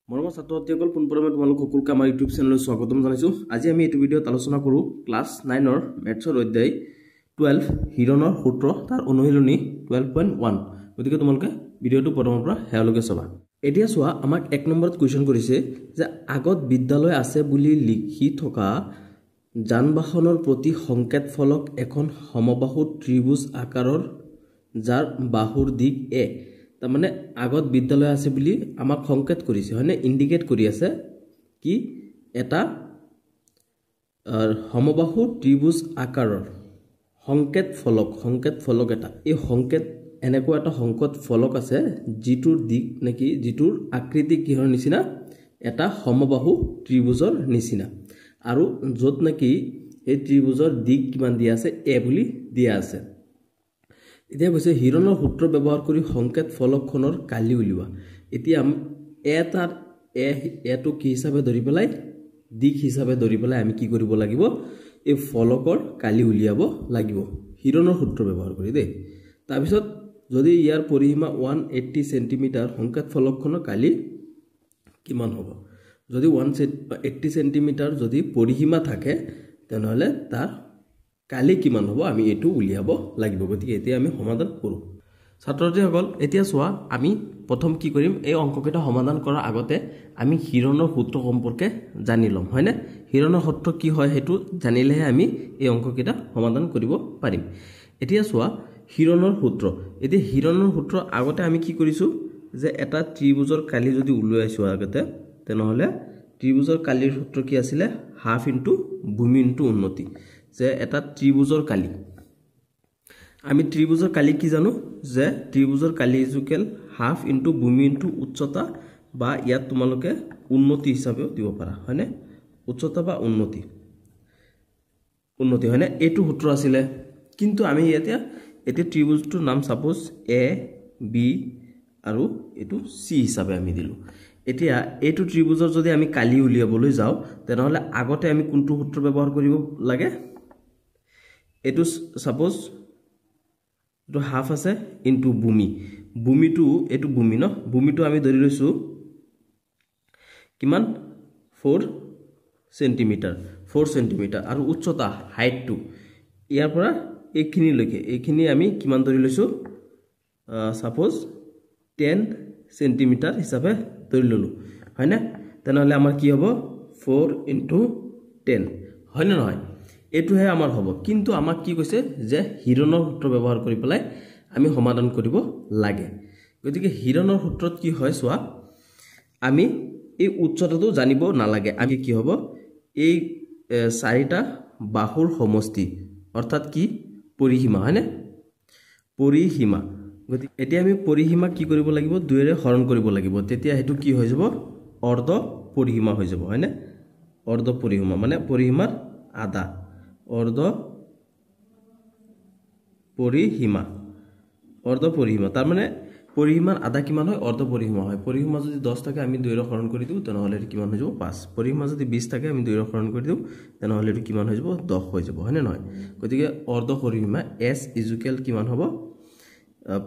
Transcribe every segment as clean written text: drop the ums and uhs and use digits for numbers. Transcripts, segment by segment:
মৰমৰ ছাত্ৰ-ছাত্ৰীসকল পুনৰবাৰ তোমালোক সকলোকে আমাৰ ইউটিউব চেনেললৈ স্বাগতম জনাইছো। আজি আমি এই ভিডিঅ'ত আলোচনা কৰো ক্লাছ 9 ৰ মেথছৰ অধ্যায় 12 হিৰণৰ সূত্ৰ তাৰ অনুশীলনী 12.1। গতিকে তোমালোকে ভিডিঅ'টো প্ৰথমৰ পৰা হেয়ালৈকে চাবা। এতিয়া চোৱা আমাক 1 নম্বৰত কোৱেশ্চন কৰিছে যে আগত বিদ্যালয় আছে বুলি লিখি থকা যান-বাহনৰ প্ৰতি সংকেত ফলক এখন সমবাহু ত্ৰিভুজ আকাৰৰ যাৰ বাহুৰ দিক এ। তাৰ মানে আগত বিদ্যালয় আছে বুলি আমাক সংকেত কৰিছে হয়নে, ইন্ডিকেট কৰি আছে কি এটা সমবাহু ত্ৰিভুজ আকাৰৰ সংকেত ফলক এটা। এই সংকেত এনেকুৱা এটা সংকেত ফলক আছে যিটোৰ দিক নেকি যিটোৰ আকৃতি কিহৰ নিচিনা এটা সমবাহু ত্ৰিভুজৰ নিচিনা আৰু য'ত নেকি এই ত্ৰিভুজৰ দিক কিমান দিয়া আছে এ বুলি দিয়া আছে। এতিয়া কৈছে হিৰণৰ সূত্ৰ ব্যৱহাৰ কৰি সংকেত ফলকখনৰ কালি উলিওৱা। এতিয়া এটাৰ এটো কি হিচাপে ধৰি পেলাই দিক হিচাপে ধৰি পেলাই আমি কি কৰিব লাগিব এই ফলকৰ কালি উলিয়াব লাগিব হিৰণৰ সূত্ৰ ব্যৱহাৰ কৰি দেই। তাৰপিছত যদি ইয়াৰ পৰিসীমা 180 সেন্টিমিটাৰ সংকেত ফলকখনৰ কালি কিমান হ'ব। যদি 180 সেন্টিমিটাৰ যদি পৰিসীমা থাকে তেনেহলে তাৰ কালি কিমান হ'ব আমি এটো উলিয়াব লাগিব। গতিকে এতিয়া আমি সমাধান কৰো। ছাত্ৰ-ছাত্ৰীসকল এতিয়া চোৱা আমি প্ৰথম কি কৰিম এই অংককেইটা সমাধান কৰাৰ আগতে আমি হিৰণৰ সূত্ৰ সম্পৰ্কে জানি লম হয়নে। হিৰণৰ সূত্ৰ কি হয় হেতু জানিলেহে আমি এই অংককেইটা সমাধান কৰিব পাৰিম। এতিয়া চোৱা হিৰণৰ সূত্ৰ। এতিয়া হিৰণৰ সূত্ৰ আগতে আমি কি কৰিছো যে এটা ত্ৰিভুজৰ কালি যদি উলিয়াইছো আগতে তেনেহলে ত্ৰিভুজৰ কালিৰ সূত্ৰ কি আছিল হাফ ইনটু ভূমি ইনটু উন্নতি। যে এটা ত্ৰিভুজৰ কালি আমি ত্ৰিভুজৰ কালি কি জানো যে ত্ৰিভুজৰ কালি ইকুৱেল হাফ ইনটু ভূমি ইনটু উচ্চতা বা ইয়াত তোমালোকে উন্নতি হিচাপেও দিব পাৰা হয়নে, উচ্চতা বা উন্নতি হয়নে এইটো সূত্ৰ আছিল। কিন্তু আমি এতিয়া ত্ৰিভুজটোৰ নাম সাপোজ এ বি আৰু এইটো সি হিচাপে আমি দিলো। এতিয়া এইটো ত্ৰিভুজৰ যদি আমি কালি উলিয়াবলৈ যাওঁ তেনেহলে আগতে আমি কোনটো সূত্ৰ ব্যৱহাৰ কৰিব লাগে এইটো সাপোজ এইটো হাফ আছে ইনটু ভূমিটো এইটো ভূমি ন ভূমিটো আমি ধৰি লৈছো কিমান 4 সেন্টিমিটাৰ আৰু উচ্চতা হাইটটো ইয়াৰ পৰা এইখিনি আমি কিমান ধৰি লৈছো সাপোজ 10 সেন্টিমিটাৰ হিচাপে ধৰি ললো হয়নে। তেনেহলে আমাৰ কি হ'ব 4 ইনটু 10 হয় নে নহয় এইটোহে আমাৰ হ'ব। কিন্তু আমাক কি কৈছে যে হিৰণৰ সূত্ৰ ব্যৱহাৰ কৰি পেলাই আমি সমাধান কৰিব লাগে। গতিকে হিৰণৰ সূত্ৰত কি হয় চোৱা আমি এই উচ্চতাটো জানিব নালাগে। আমি কি হ'ব এই চাৰিটা বাহুৰ সমষ্টি অৰ্থাৎ কি পৰিসীমা হয়নে পৰিসীমা। গতিকে এতিয়া আমি পৰিসীমা কি কৰিব লাগিব 2 ৰে হৰণ কৰিব লাগিব তেতিয়া হেতু কি হৈ যাব অৰ্ধ পৰিসীমা হৈ যাব হয়নে। অৰ্ধ পৰিসীমা মানে পৰিসীমাৰ আধা অৰ্ধ পৰিসীমা তাৰ মানে পৰিসীমাৰ আধা কিমান হয় অৰ্ধ পৰিসীমা হয়। পৰিসীমা যদি 10 থাকে আমি 2 ৰে হৰণ কৰি দিও তেনেহলে এটো কিমান হৈ যাব 5। পৰিসীমা যদি 20 থাকে আমি 2 ৰে হৰণ কৰি দিও তেনেহলে এটো কিমান হৈ যাব 10 হৈ যাব হয়নে নহয়। গতিকে অৰ্ধ পৰিসীমা s ইকুৱেল কিমান হ'ব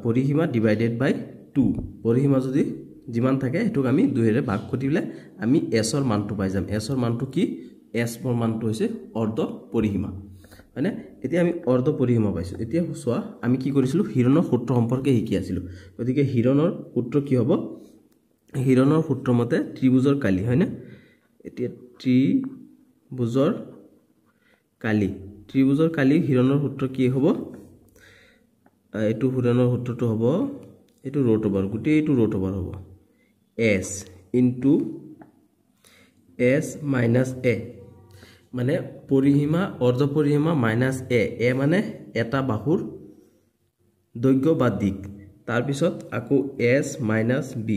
পৰিসীমা ডিভাইডেড বাই 2। পৰিসীমা যদি যিমান থাকে হেতুক আমি 2 ৰে ভাগ কৰিলে আমি s ৰ মানটো পাই যাম। s ৰ মানটো কি s ৰ মানটো হৈছে অৰ্ধ পৰিসীমা হয়নে। এতিয়া আমি অৰ্ধ পৰিসীমা পাইছো। এতিয়া চোৱা আমি কি কৰিছিলো হিৰণৰ সূত্ৰ সম্পৰ্কে শিকি আছিলো। গতিকে হিৰণৰ সূত্ৰ কি হ'ব হিৰণৰ সূত্ৰ মতে ত্ৰিভুজৰ কালি হয়নে। এতিয়া ত্ৰিভুজৰ কালি হিৰণৰ সূত্ৰ কি হ'ব এইটো হিৰণৰ সূত্ৰটো হ'ব এইটো ৰুট ওভাৰ গোটেইটো ৰুট ওভাৰ হ'ব s into s minus a মানে পৰিসীমা অৰ্ধ পৰিসীমা মাইনাস a মানে এটা বাহুৰ দৈৰ্ঘ্য বা দিক। তাৰ পিছত আকৌ s মাইনাস b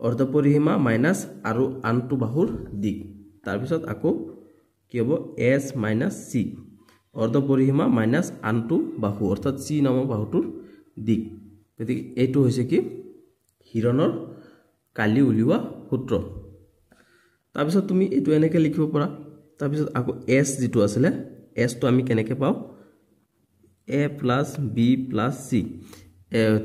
অৰ্ধ পৰিসীমা মাইনাস আৰু আনটো বাহুৰ দিক। তাৰ পিছত আকৌ কি হ'ব s মাইনাস c অৰ্ধ পৰিসীমা মাইনাস আনটো বাহু অৰ্থাৎ c নামৰ বাহুটোৰ দিক। গতিকে এইটো হৈছে কি হিৰণৰ কালি উলিওৱা সূত্ৰ। তাৰ পিছত তুমি এইটো এনেকৈ লিখিব পাৰা। তাৰ পিছত আকৌ s যেটো আছিল s টো আমি কেনেকৈ পাও a plus b plus c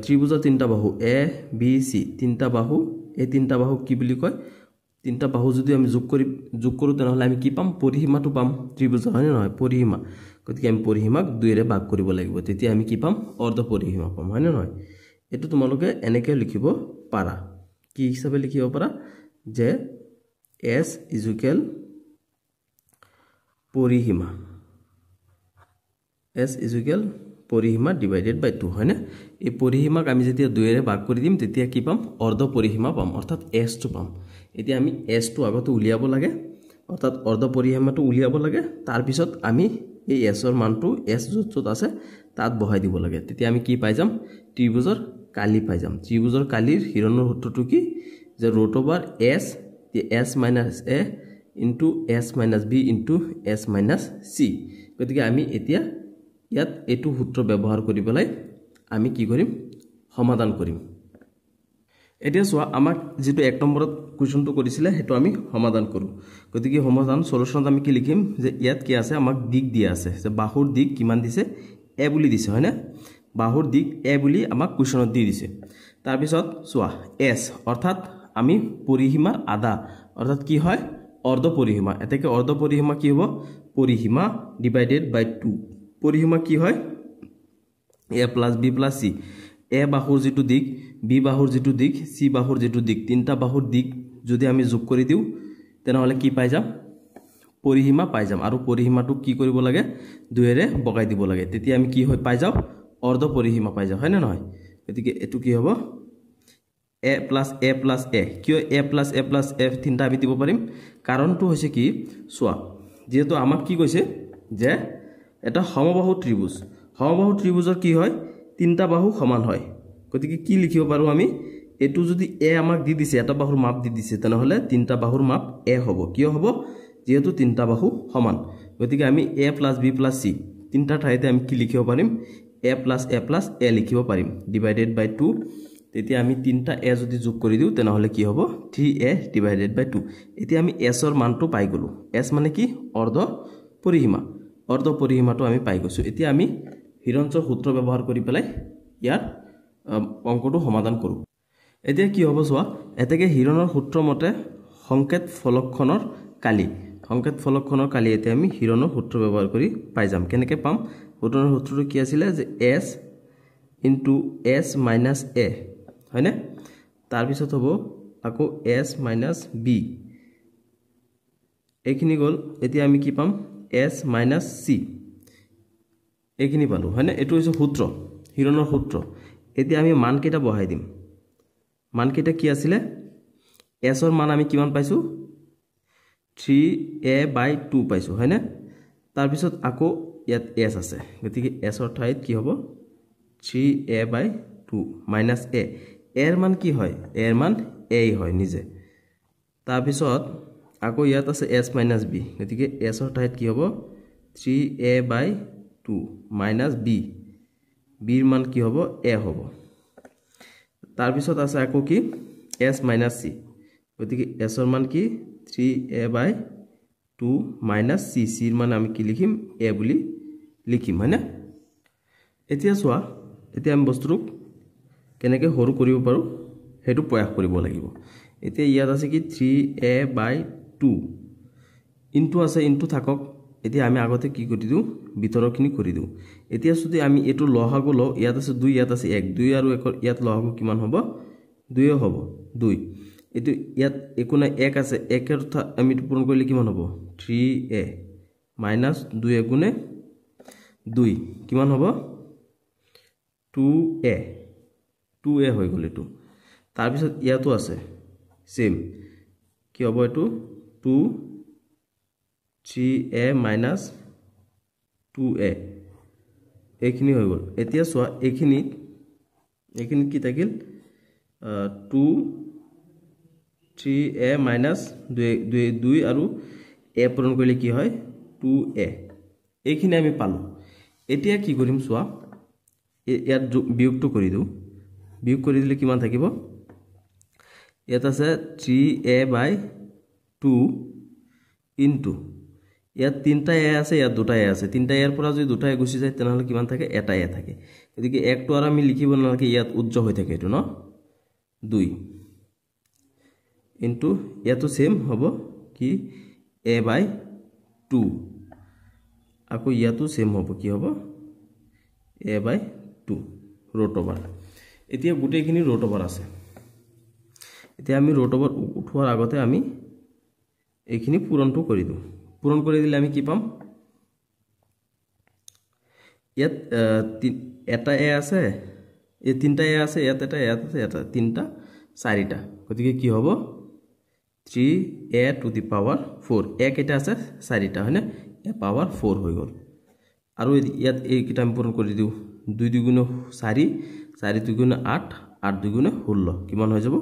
ত্ৰিভুজৰ তিনটা বাহু a b c তিনটা বাহু এই তিনিটা বাহু কি বুলি কয় তিনিটা বাহু যদি আমি যোগ কৰো তেনেহলে আমি কি পাম পৰিসীমাটো পাম ত্ৰিভুজ হয় নহয় পৰিসীমা গতিকে আমি পৰিসীমাক 2 ৰে ভাগ কৰিব লাগিব তেতিয়া আমি কি পাম অৰ্ধ পৰিসীমা পাম হয় নহয় এটো তোমালোকে এনেকৈ লিখিব পাৰা কি হিচাপে লিখিব পাৰা যে s পৰিসীমা s পৰিসীমা ডিভাইডেড বাই 2 হয় না এই পৰিসীমাক আমি যেতিয়া 2 ৰে ভাগ কৰি দিম তেতিয়া কি পাম অৰ্ধ পৰিসীমা পাম অৰ্থাৎ s টো পাম এতিয়া আমি s টো আগতে উলিয়াব লাগে অৰ্থাৎ অৰ্ধ পৰিসীমাটো উলিয়াব লাগে তাৰ পিছত আমি এই s ৰ মানটো s য'ত আছে তাত বহাই দিব লাগে তেতিয়া আমি কি পাই যাম ত্ৰিভুজৰ কালি পাই যাম ত্ৰিভুজৰ কালিৰ হিৰণৰ সূত্ৰটো কি যে √s s - a into s - b into s - c গতিকে আমি এতিয়া ইয়াত এটো সূত্ৰ ব্যৱহাৰ কৰি পেলাই আমি কি কৰিম সমাধান কৰিম এতিয়া সোৱা আমাক যেটো 1 নম্বৰত কোৱেশ্চনটো কৰিছিলে হেতু আমি সমাধান কৰো গতিকে সমাধান সলিউশনত আমি কি লিখিম যে ইয়াত কি আছে আমাক দিক দিয়া আছে যে বাহুৰ দিক কিমান দিছে a বুলি দিছে হয় না বাহুৰ দিক a বুলি আমাক কোৱেশ্চনত দি দিছে তাৰ পিছত সোৱা s অৰ্থাৎ আমি পৰিসীমাৰ আধা অৰ্থাৎ কি হয় অৰ্ধ পৰিসীমা এতেকে অৰ্ধ পৰিসীমা কি হ'ব পৰিসীমা ডিভাইডেড বাই 2 পৰিসীমা কি হয় a + b + c a বাহুৰ যেটো দিক b বাহুৰ যেটো দিক c বাহুৰ যেটো দিক তিনটা বাহুৰ দিক যদি আমি যোগ কৰি দিও তেনেহলে কি পাই যাম পৰিসীমা পাই যাম আৰু পৰিসীমাটো কি কৰিব লাগে 2 ৰে বগাই দিব লাগে তেতিয়া আমি কি হৈ পাই যাও অৰ্ধ পৰিসীমা পাই যাও হয় না নহয় গতিকে এটো কি হ'ব a + a কিয় a + a তিনটা আমি দিব পাৰিম কাৰণটো হৈছে কি সোৱা যেহেতু আমাক কি কৈছে যে এটা সমবাহু ত্ৰিভুজৰ কি হয় তিনটা বাহু সমান হয় গতিকে কি লিখিব পাৰো আমি এটো যদি a আমাক দি দিছে এটা বাহুৰ মাপ দি দিছে তেনেহলে তিনটা বাহুৰ মাপ a হ'ব কিয় হ'ব যেহেতু তিনটা বাহু সমান গতিকে আমি a + b + c তিনটা ঠাইতে আমি কি লিখিব পাৰিম a + a লিখিব পাৰিম ডিভাইডেড বাই 2 তেতিয়া আমি তিনটা a যদি যোগ কৰি দিও তেনেহলে কি হ'ব 3a ডিভাইডেড বাই 2 এতিয়া আমি s ৰ মানটো পাই গলো s মানে কি অৰ্ধ পৰিসীমাটো আমি পাই গৈছো এতিয়া আমি হিৰণচৰ সূত্ৰ ব্যৱহাৰ কৰি পেলাই ইয়াৰ অংকটো সমাধান কৰো এতিয়া কি হ'ব সোৱা এতেকে হিৰণৰ সূত্ৰ মতে সংকেত ফলকখনৰ কালি এতিয়া আমি হিৰণৰ সূত্ৰ ব্যৱহাৰ কৰি পাই যাম কেনেকৈ পাম হিৰণৰ সূত্ৰটো কি আছিল যে s into s minus a হয় না তাৰ পিছত হ'ব আকৌ s minus b এইখিনি গল এতিয়া আমি কি পাম s minus c এইখিনি পালো হয় না এটো হৈছে সূত্ৰ হিৰণৰ সূত্ৰ এতিয়া আমি মান কেটা বহাই দিম মান কেটা কি আছিল s ৰ মান আমি কিমান পাইছো 3a/2 পাইছো হয় না তাৰ পিছত আকৌ ইয়াত s আছে গতিকে s ৰ ঠাইত কি হ'ব 3a/2 minus a এৰ মান কি হয় এৰ মান a হয় নিজে তাৰ পিছত আকৌ ইয়াত আছে s minus b গতিকে s ৰ ঠাইত কি হ'ব 3a/2 minus b ৰ মান কি হ'ব a হ'ব তাৰ পিছত আছে আকৌ কি s minus c গতিকে s ৰ মান কি 3a/2 minus c ৰ মান আমি কি লিখিম a বুলি লিখিম হয় না এতিয়া সোৱা এতিয়া আমি বস্তুটো কেনেকৈ হৰু কৰিব পাৰো হেতু প্ৰয়াস কৰিব লাগিব এতিয়া ইয়াত আছে কি 3a/2 ইনটু আছে ইনটু থাকক এতিয়া আমি আগতে কি কৰি দিও ভিতৰখিনি কৰি দিও এতিয়া যদি আমি এটো লহাগু ল ইয়াত আছে 2 ইয়াত আছে 1 2 আৰু 1 ইয়াত লহাগু কিমান হ'ব 2 হ'ব 2 এটো ইয়াত একো নাই 1 আছে 1 এর আমি পূৰণ কৰিলে কিমান হ'ব 3a minus 2 গুণে 2 কিমান হ'ব 2a হৈ গল এটো তাৰ পিছত ইয়াতো আছে সেম কি হ'ব এটো 3a minus 2a এইখিনি হৈ গল এতিয়া সোৱা এইখিনি কি থাকিল 3a minus 2 আৰু a পূৰণ কৰিলে কি হয় 2a এইখিনি আমি পালো এতিয়া কি কৰিম সোৱা ইয়াত বিয়োগটো কৰি দিও বিয়োগ কৰি দিলে কিমান থাকিব ইয়াত আছে 3a/2 ইনটু ইয়াত তিনটা a আছে ইয়াত দুটা a আছে তিনটা a পৰা যদি দুটা a গুছি যায় তেনেহলে কিমান থাকে এটা a থাকে গতিকে একটো আৰু আমি লিখিব নালাগে ইয়াত উজ্জ্ব হৈ থাকে এটো ন 2 ইনটু ইয়াতো সেম হ'ব কি a/2 আকৌ ইয়াতো সেম হ'ব কি হ'ব a/2 ৰুট ওভাৰ এতিয়া গুটেইখিনি ৰুট ওভাৰ আছে এতিয়া আমি ৰুট ওভাৰ উঠোৱাৰ আগতে আমি এইখিনি পূৰণটো কৰি দিওঁ পূৰণ কৰি দিলে আমি কি পাম ইয়াত এটা a আছে এই তিনটা a আছে ইয়াত এটা তিনটা চাৰিটা গতিকে কি হ'ব 3a to the power 4 a কেটা আছে চাৰিটা হয়নে a power 4 হৈ গল আৰু ইয়াত এই কিটা আমি পূৰণ কৰি দিও 2 2 4 4 2 8 8 2 16 কিমান হৈ যাব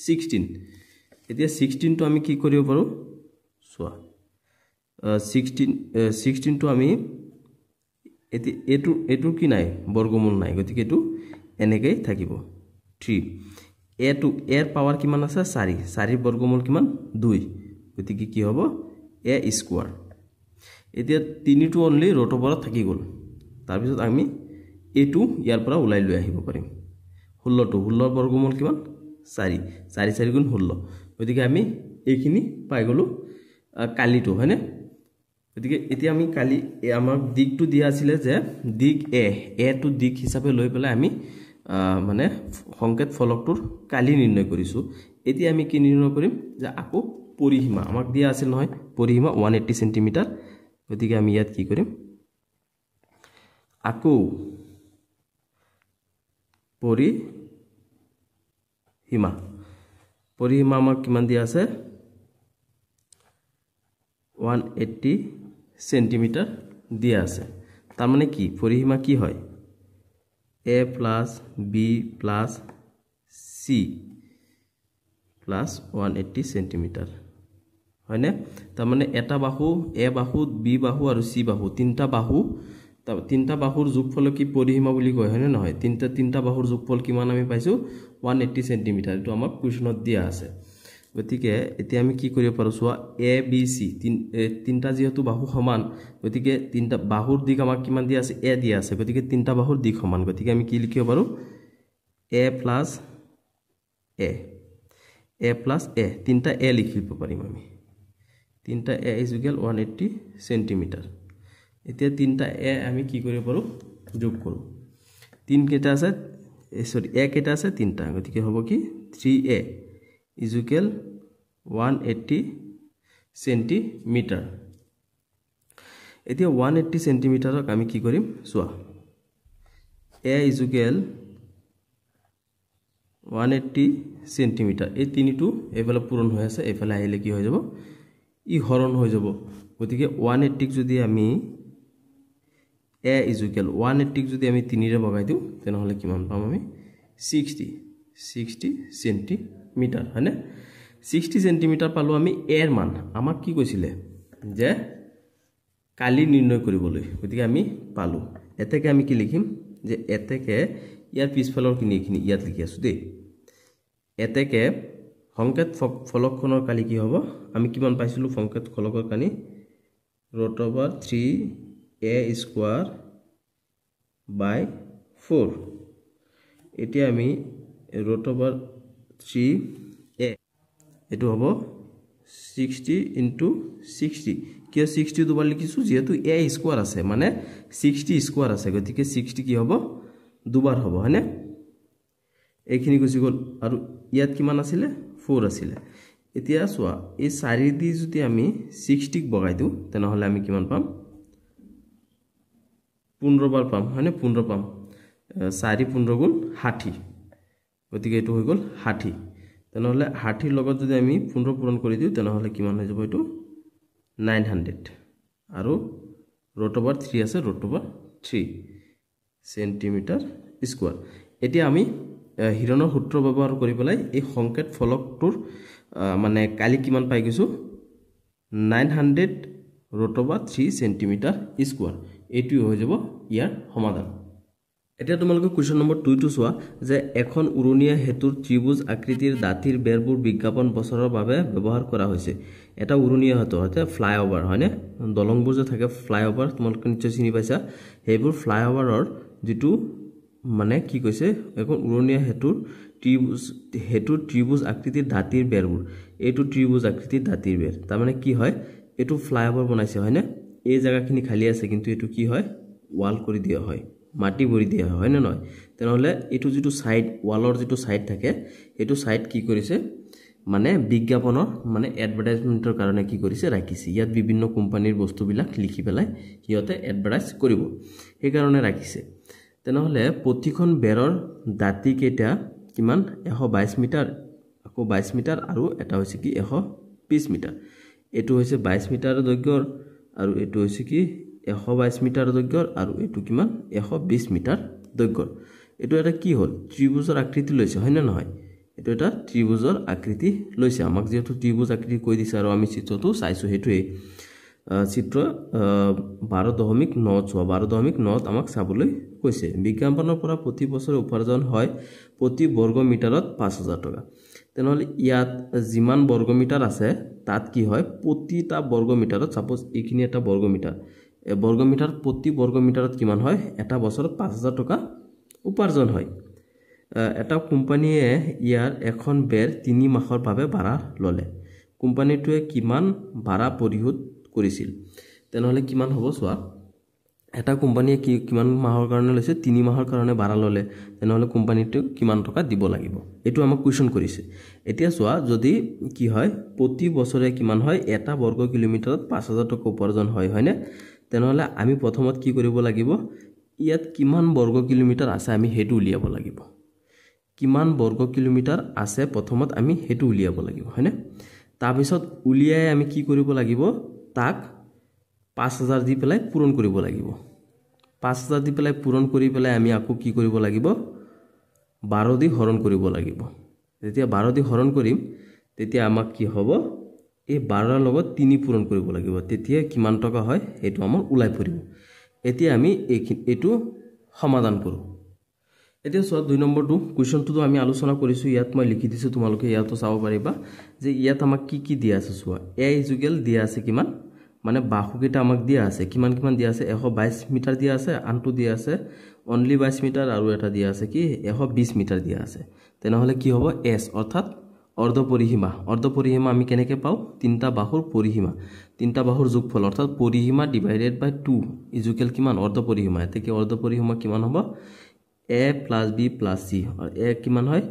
16 এতিয়া 16 টো আমি কি কৰিব পাৰো সোৱা 16 টো আমি এটো কি নাই বৰ্গমূল নাই গতিকে এটো এনেকৈ থাকিব 3 a to a পাৱাৰ কিমান আছে 4 4 বৰ্গমূল কিমান 2 গতিকে কি হ'ব a স্কয়াৰ এতিয়া 3 টো অনলি ৰুট ওভাৰত থাকি গল তাৰ পিছত আমি এটো ইয়াৰ পৰা উলাই লৈ আহিব পাৰিম 16 টো 16 বৰ্গমূল কিমান 4 4 4 গুণ 16 গতিকে আমি এইখিনি পাই গলো কালিটো হয়নে গতিকে এতিয়া আমি কালি আমাক দিকটো দিয়া আছিল যে দিক a টো দিক হিচাপে লৈ পেলাই আমি মানে সংকেত ফলকটোৰ কালি নিৰ্ণয় কৰিছো এতিয়া আমি কি নিৰ্ণয় কৰিম যে আকৌ পৰিসীমা আমাক দিয়া আছিল নহয় পৰিসীমা 180 সেমি গতিকে আমি ইয়াত কি কৰিম আকৌ পৰিসীমা আমাক কিমান দিয়া আছে 180 সেন্টিমিটার দিয়া আছে তার মানে কি পরিসীমা কি হয় a plus b plus c plus 180 centimetre হয় না তার মানে এটা বাহু a বাহু b বাহু আর c বাহু তিনটা বাহুর যোগফল কি পরিসীমা বুলি কয় হয় না নহয় তিনটা বাহুর যোগফল কিমান আমি পাইছো 180 সেন্টিমিটার এটো আমাক কোৱেশ্যনত দিয়া আছে গতিকে এতিয়া আমি কি কৰিব পাৰো সোৱা a b c তিনটা যেহেতু বাহু সমান গতিকে তিনটা বাহুৰ দিক আমাক কিমান দিয়া আছে a দিয়া আছে গতিকে তিনটা বাহুৰ দিক সমান গতিকে আমি কি লিখিব পাৰো a plus a তিনটা a লিখিব পাৰিম আমি তিনটা a is equal 180 সেন্টিমিটাৰ এতিয়া তিনটা a আমি কি কৰিব পাৰো যোগ কৰো তিন কেটা আছে সরি a কেটা আছে তিনটা গতিকে হ'ব কি 3a is equal 180 সেন্টিমিটার এতিয়া 180 সেন্টিমিটারক আমি কি কৰিম সোৱা a is equal 180 সেন্টিমিটাৰ এই তিনিটো এফালে পূৰণ হৈ আছে এফালে আহিলে কি হৈ যাব ই হৰণ হৈ যাব গতিকে 180 ক যদি আমি a is equal 180 ক যদি আমি 3 ৰে বগাই দিও তেনেহলে কিমান পাম আমি 60 সেন্টিমিটার হয়নে 60 সেন্টিমিটার পালো আমি a এর মান আমাক কি কৈছিলে যে কালি নিৰ্ণয় কৰিবলৈ গতিকে আমি পালো এতেকে আমি কি লিখিম যে এতেকে ইয়াৰ পিছফালৰ কিনিখিনি ইয়াত লিখি আছো দেই এতেকে সংকেত ফলকখনৰ কালি কি হ'ব আমি কিমান পাইছিলো সংকেত ফলকৰ কানি √3a স্কয়াৰ বাই 4 এতিয়া আমি √3a এটো হ'ব 60 into 60 কিয় 60 দুবাৰ লিখিছো যেহেতু a স্কয়াৰ আছে মানে 60 স্কয়াৰ আছে গতিকে 60 কি হ'ব দুবাৰ হ'ব হয়নে এইখিনি গুছি গল আৰু ইয়াত কিমান আছিল 4 আছিল এতিয়া সোৱা এই 4 দি যদি আমি 60 ক বগাই দিও তেনেহলে আমি কিমান পাম 15 বাৰ পাম হয়নে 15 পাম 4 15 গুণ 60 গতিকে এটো হৈ গল 60 তেনেহলে 60 লগত যদি আমি 15 পূৰণ কৰি দিও তেনেহলে কিমান হৈ যাব এটো 900 আৰু √3 আছে √3 সেন্টিমিটাৰ স্কয়াৰ এতিয়া আমি হিৰণৰ সূত্ৰ ব্যৱহাৰ কৰি পেলাই এই সংকেত ফলকটোৰ মানে কালি কিমান পাই গৈছো 900 √3 সেন্টিমিটাৰ স্কয়াৰ এটো হৈ যাব ইয়াৰ সমাধান এতিয়া তোমালোকে কোৱেশ্চন নম্বৰ 2 টো চোৱা যে এখন উৰণীয়া হেতুৰ ত্ৰিভুজ আকৃতিৰ দাঁতিৰ বেৰবোৰ বিজ্ঞাপন বছৰৰ বাবে ব্যৱহাৰ কৰা হৈছে এটা উৰণীয়া হেতু হতে ফ্লাইওভাৰ হয়নে দলংবোৰ যে থাকে ফ্লাইওভাৰ তোমালোকে নিশ্চয় চিনি পাইছা হেবোৰ ফ্লাইওভাৰৰ যেটো মানে কি কৈছে এখন উৰণীয়া হেতুৰ ত্ৰিভুজ হেতু ত্ৰিভুজ আকৃতিৰ দাঁতিৰ বেৰবোৰ এইটো ত্ৰিভুজ আকৃতিৰ দাঁতিৰ বেৰ তাৰ মানে কি হয় এটো ফ্লাইওভাৰ বনাইছে হয় না এই জায়গাখিনি খালি আছে কিন্তু এটো কি হয় ওয়াল কৰি দিয়া হয় মাটি ভৰি দিয়া হয় না নহয় তেনেহলে এটো যেটো সাইড ওয়ালৰ যেটো সাইড থাকে এটো সাইড কি কৰিছে মানে বিজ্ঞাপনৰ মানে এডভাৰটাইজমেন্টৰ কাৰণে কি কৰিছে ৰাখিছে ইয়াত বিভিন্ন কোম্পানীৰ বস্তুবিলাক লিখি পেলাই হিয়তে এডভাৰটাইজ কৰিব এই কাৰণে ৰাখিছে তেনেহলে প্ৰতিখন বেৰৰ দাঁতি কেটা কিমান 122 মিটাৰ আকৌ 22 মিটাৰ আৰু এটা হৈছে কি 120 মিটাৰ এটো হৈছে 22 মিটাৰ দৈৰ্ঘ্যৰ আৰু এটো হৈছে কি 122 মিটাৰ দৈৰ্ঘ্যৰ আৰু এটো কিমান 120 মিটাৰ দৈৰ্ঘ্যৰ এটো এটা কি হ'ল ত্ৰিভুজৰ আকৃতি লৈছে হয় না নহয় এটো এটা ত্ৰিভুজৰ আকৃতি লৈছে আমাক যেটো ত্ৰিভুজ আকৃতি কৈ দিছে আৰু আমি চিত্ৰটো চাইছো হেতুই চিত্ৰ 12.9 12.9 আমাক চাবলৈ কৈছে বিজ্ঞাপনৰ পৰা প্ৰতি বছৰে উপাৰ্জন হয় প্ৰতি বৰ্গ মিটাৰত 5000 টকা তেনেহলে ইয়াত যিমান বৰ্গ মিটাৰ আছে তাত কি হয় প্ৰতিটা বৰ্গ মিটাৰত সাপোজ এইখিনি এটা বৰ্গ মিটাৰ বৰ্গ মিটাৰ প্ৰতি বৰ্গ মিটাৰত কিমান হয় এটা বছৰত 5000 টকা উপাৰ্জন হয় এটা কোম্পানীয়ে ইয়াৰ এখন বেৰ 3 মাহৰ বাবে ভাড়া ললে কোম্পানীটোৱে কিমান ভাড়া পৰিশোধ কৰিছিল তেনেহলে কিমান হ'ব সোৱা এটা কোম্পানীয়ে কিমান মাহৰ কাৰণে লৈছে 3 মাহৰ কাৰণে ভাড়া ললে তেনেহলে কোম্পানীটো কিমান টকা দিব লাগিব এটো আমাক কোৱেশ্চন কৰিছে এতিয়া সোৱা যদি কি হয় প্ৰতি বছৰে কিমান হয় এটা বৰ্গ কিলোমিটাৰত 5000 টকা উপাৰ্জন হয় হয়নে তেনেহলে আমি প্ৰথমত কি কৰিব লাগিব ইয়াত কিমান বৰ্গ কিলোমিটাৰ আছে আমি হেতু উলিয়াব লাগিব কিমান বৰ্গ কিলোমিটাৰ আছে প্ৰথমত আমি হেতু উলিয়াব লাগিব হয়নে তাৰ পিছত উলিয়াই আমি কি কৰিব লাগিব তাক 5000 দি পেলাই পূৰণ কৰিব লাগিব 5000 দি পেলাই পূৰণ কৰি পেলাই আমি আকৌ কি কৰিব লাগিব 12 দি হৰণ কৰিব লাগিব যেতিয়া 12 দি হৰণ কৰিম তেতিয়া আমাক কি হ'ব এই 12 ৰ লগত 3 পূৰণ কৰিব লাগিব তেতিয়া কিমান টকা হয় এটো আমাৰ উলাই পৰিব এতিয়া আমি এটো সমাধান কৰো এতিয়া সব 2 নম্বৰটো কোৱেশ্চনটো আমি আলোচনা কৰিছো ইয়াত মই লিখি দিছো তোমালোকে ইয়াতো চাব পাৰিবা যে ইয়াত আমাক কি দিয়া আছে সোৱা a ইকুৱেল দিয়া আছে কিমান মানে বাহুকেটা আমাক দিয়া আছে কিমান দিয়া আছে 122 মিটাৰ দিয়া আছে আনটো দিয়া আছে অনলি 22 মিটাৰ আৰু এটা দিয়া আছে কি 120 মিটাৰ দিয়া আছে তেনেহলে কি হ'ব s অৰ্থাৎ অৰ্ধ পৰিসীমা আমি কেনেকৈ পাও তিনটা বাহুৰ পৰিসীমা তিনটা বাহুৰ যোগফল অৰ্থাৎ পৰিসীমা ডিভাইডেড বাই 2 ইকুৱেল কিমান অৰ্ধ পৰিসীমা এতে কি অৰ্ধ পৰিসীমা কিমান হ'ব a plus b plus c আৰু a কিমান হয়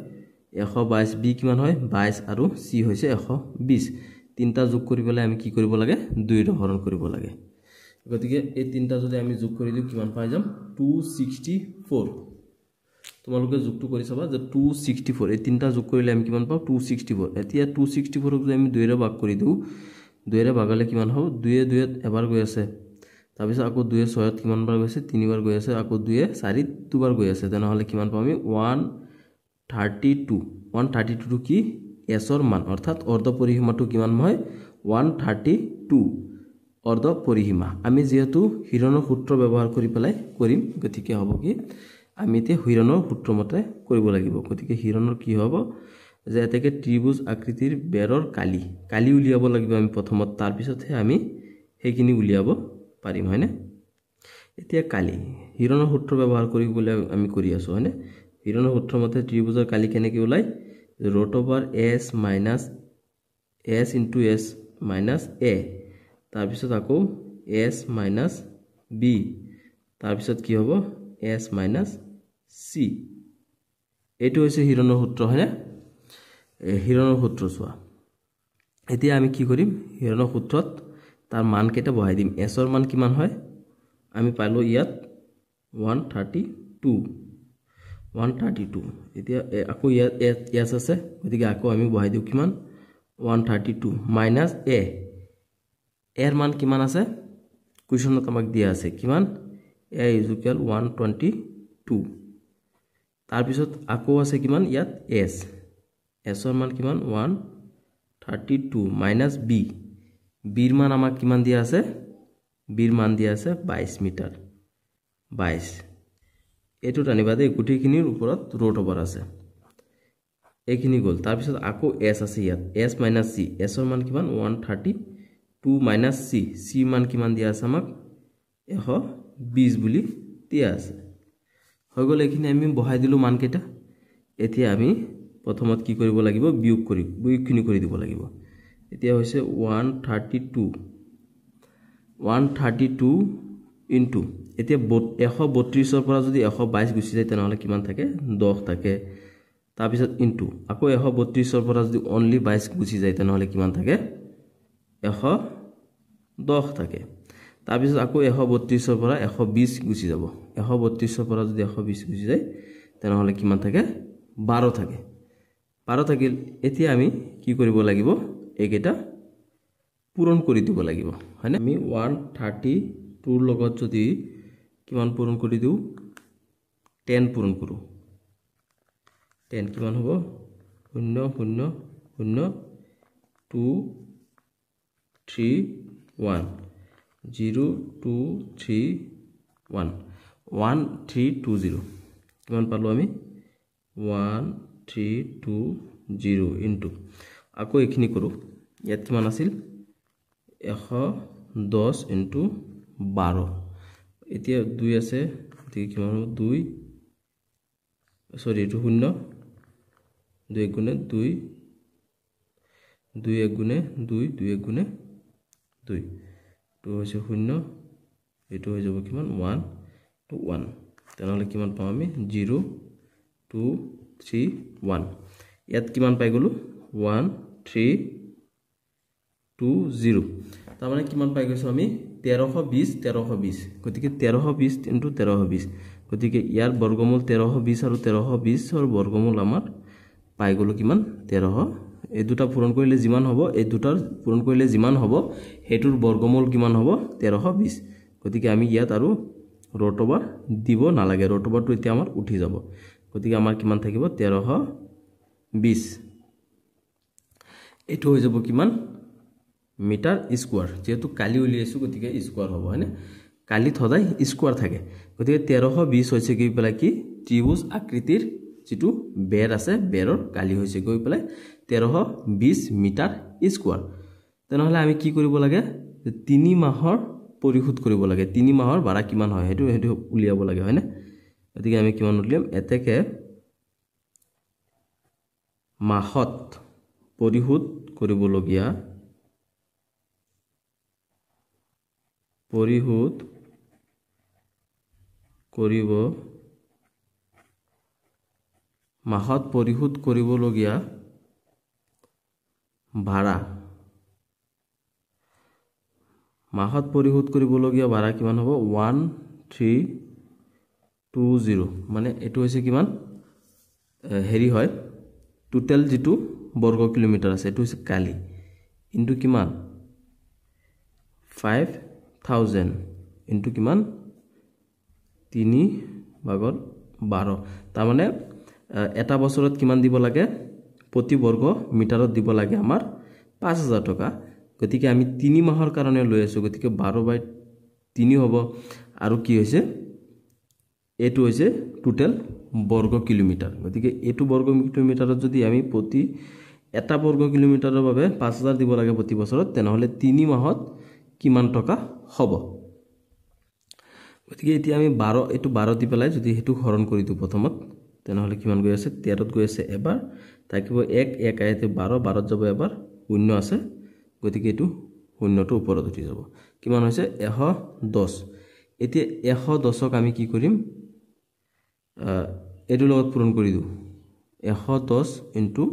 122 b কিমান হয় 22 আৰু c হৈছে 120 তিনটা যোগ কৰিবলৈ আমি কি কৰিব লাগে 2 ৰ হৰণ কৰিব লাগে গতিকে এই তিনটা যদি আমি যোগ কৰি দিও কিমান পাই যাম 264 তোমালোকে যোগটো কৰি চাবা যে 264 এই তিনটা যোগ কৰিলে আমি কিমান পাও 264 এতিয়া 264 ক যদি আমি 2 ৰে ভাগ কৰি দিও 2 ৰে ভাগলে কিমান হ'ব 2 2 এবাৰ গৈ আছে তাৰ পিছত আকৌ 2 6 কিমান বাৰ গৈছে 3 বাৰ গৈ আছে আকৌ 2 4 দুবাৰ গৈ আছে তেনেহলে কিমান পাম আমি 132 টো কি s ৰ মান অৰ্থাৎ অৰ্ধ পৰিসীমাটো কিমান হয় 132 অৰ্ধ পৰিসীমা আমি যেহেতু হিৰণৰ সূত্ৰ ব্যৱহাৰ কৰি পেলাই কৰিম গতিকে হ'ব কি আমি তে হিৰণৰ সূত্ৰ মতে কৰিব লাগিব গতিকে হিৰণৰ কি হ'ব যে এতেকে ত্ৰিভুজ আকৃতিৰ বেৰৰ কালি উলিয়াব লাগিব আমি প্ৰথমত তাৰ পিছতহে আমি হেকিনি উলিয়াব পাৰিম হয়নে এতিয়া কালি হিৰণৰ সূত্ৰ ব্যৱহাৰ কৰি বলে আমি কৰি আছো হয়নে হিৰণৰ সূত্ৰ মতে ত্ৰিভুজৰ কালি কেনেকৈ ওলাই root over s minus s into s minus a তাৰ পিছত আকৌ s minus b তাৰ পিছত কি হ'ব s minus c এটো হৈছে হিৰণৰ সূত্ৰ হয়নে হিৰণৰ সূত্ৰ চোৱা এতিয়া আমি কি কৰিম হিৰণৰ সূত্ৰত তাৰ মান কেটা বহাই দিম s ৰ মান কিমান হয় আমি পালো ইয়াত 132 এতিয়া আকৌ ইয়াত আছে গতিকে আকৌ আমি বহাই দিও কিমান 132 minus a এর মান কিমান আছে কোৱেশ্চনত আমাক দিয়া আছে কিমান a is equal 122 তাৰ পিছত আকৌ আছে কিমান ইয়াত s ৰ মান কিমান 132 minus b বিৰ মান আমাক কিমান দিয়া আছে বিৰ মান দিয়া আছে 22 মিটাৰ 22 এটো টানিবা দে গুটিখিনিৰ ওপৰত ৰুট ওভাৰ আছে এইখিনি গল তাৰ পিছত আকৌ s আছে ইয়াত s - c s ৰ মান কিমান 132 - c মান কিমান দিয়া আছে আমাক 120 বুলি দিয়া আছে হৈ গল এইখিনি আমি বহাই দিলো মান কেটা এতিয়া আমি প্ৰথমত কি কৰিব লাগিব বিয়োগখিনি কৰি দিব লাগিব এতিয়া হৈছে 132 ইনটু এতিয়া 132 ৰ পৰা যদি 122 গুচি যায় তেনেহলে কিমান থাকে 10 থাকে তাৰ পিছত ইনটু আকৌ 132 ৰ পৰা যদি অনলি 22 গুচি যায় তেনেহলে কিমান থাকে 110 থাকে তাৰ পিছত আকৌ 132 ৰ পৰা 120 গুচি যাব 132 ৰ পৰা যদি 120 গুচি যায় তেনেহলে কিমান থাকে 12 থাকে 12 থাকিল এতিয়া আমি কি কৰিব লাগিব এইকেইটা পূৰণ কৰি দিব লাগিব হয়নে আমি 132 ৰ লগত যদি কিমান পূৰণ কৰি দিও 10 পূৰণ কৰো 10 কিমান হ'ব 0 0 0 2 3 1 0 2 3 1 1320 কিমান পালো আমি 1320 ইনটু আকৌ এখিনি কৰো ইয়াত কিমান আছিল 110 ইনটু 12 এতিয়া 2 আছে ঠিক কিমান হ'ব 2 সরি এটো 0 2 1 গুণে 2 2 1 গুণে 2 2 1 গুণে 2 তো হৈছে 0 এটো হৈ যাব কিমান 1 to 1 তেনেহলে কিমান পাম আমি 0 2 3 1 ইয়াত কিমান পাই গলো 1 3 2 0 তাৰ মানে কিমান পাই গৈছো আমি 1320 গতিকে 1320 ইনটু 1320 গতিকে ইয়াৰ বৰ্গমূল 1320 আৰু 1320 ৰ বৰ্গমূল আমাৰ পাই গলো কিমান 13 এই দুটা পূৰণ কৰিলে যিমান হ'ব এই দুটাৰ পূৰণ কৰিলে যিমান হ'ব হেতুৰ বৰ্গমূল কিমান হ'ব 1320 গতিকে আমি ইয়াত আৰু ৰুট ওভাৰ দিব নালাগে ৰুট ওভাৰটো এতিয়া আমাৰ উঠি যাব গতিকে আমাৰ কিমান থাকিব 1320 এটো হৈ যাব কিমান মিটাৰ স্কয়াৰ যেহেতু কালি উলিয়াইছো গতিকে স্কয়াৰ হ'ব হয়নে কালি থদাই স্কয়াৰ থাকে গতিকে 1320 হৈছে কি পেলাই কি ত্ৰিভুজ আকৃতিৰ যেটো বেৰ আছে বেৰৰ কালি হৈছে গৈ পেলাই 1320 মিটাৰ স্কয়াৰ তেনেহলে আমি কি কৰিব লাগে 3 মাহৰ পৰিশোধ কৰিব লাগে 3 মাহৰ ভাড়া কিমান হয় হেতু উলিয়াব লাগে হয়নে গতিকে আমি কিমান উলিয়াম এতেকে মাহত পৰিশোধ কৰিব লগিয়া পৰিশোধ কৰিব মাহত পৰিশোধ কৰিব লগিয়া ভাড়া মাহত পৰিশোধ কৰিব লগিয়া ভাড়া কিমান হ'ব 1320 মানে এটো হৈছে কিমান হেৰি হয় টোটাল যেটো বৰ্গ কিলোমিটাৰ আছে এটো হৈছে কালি ইনটু কিমান 5000 ইনটু কিমান 3 ভাগত 12 তাৰ মানে এটা বছৰত কিমান দিব লাগে প্ৰতি বৰ্গ মিটাৰত দিব লাগে আমাৰ 5000 টকা গতিকে আমি 3 মাহৰ কাৰণে লৈ আছো গতিকে 12/3 হ'ব আৰু কি হৈছে এটো হৈছে টোটাল বৰ্গ কিলোমিটাৰ গতিকে এটো বৰ্গ কিলোমিটাৰত যদি আমি প্ৰতি এটা বৰ্গ কিলোমিটাৰৰ বাবে 5000 দিব লাগে প্ৰতি বছৰত তেনেহলে 3 মাহত কিমান টকা হ'ব গতিকে এতিয়া আমি 12 এটো 12 দি পেলাই যদি হেতু হৰণ কৰি দিও প্ৰথমত তেনেহলে কিমান গৈ আছে 13 ত গৈ আছে এবাৰ থাকিব 1 1 আইতে 12 12 ত যাব এবাৰ 0 আছে গতিকে এটো 0 টো ওপৰত উঠি যাব কিমান হৈছে 110 এতিয়া 110ক আমি কি কৰিম এটো লগত পূৰণ কৰি দিও 110 ইনটু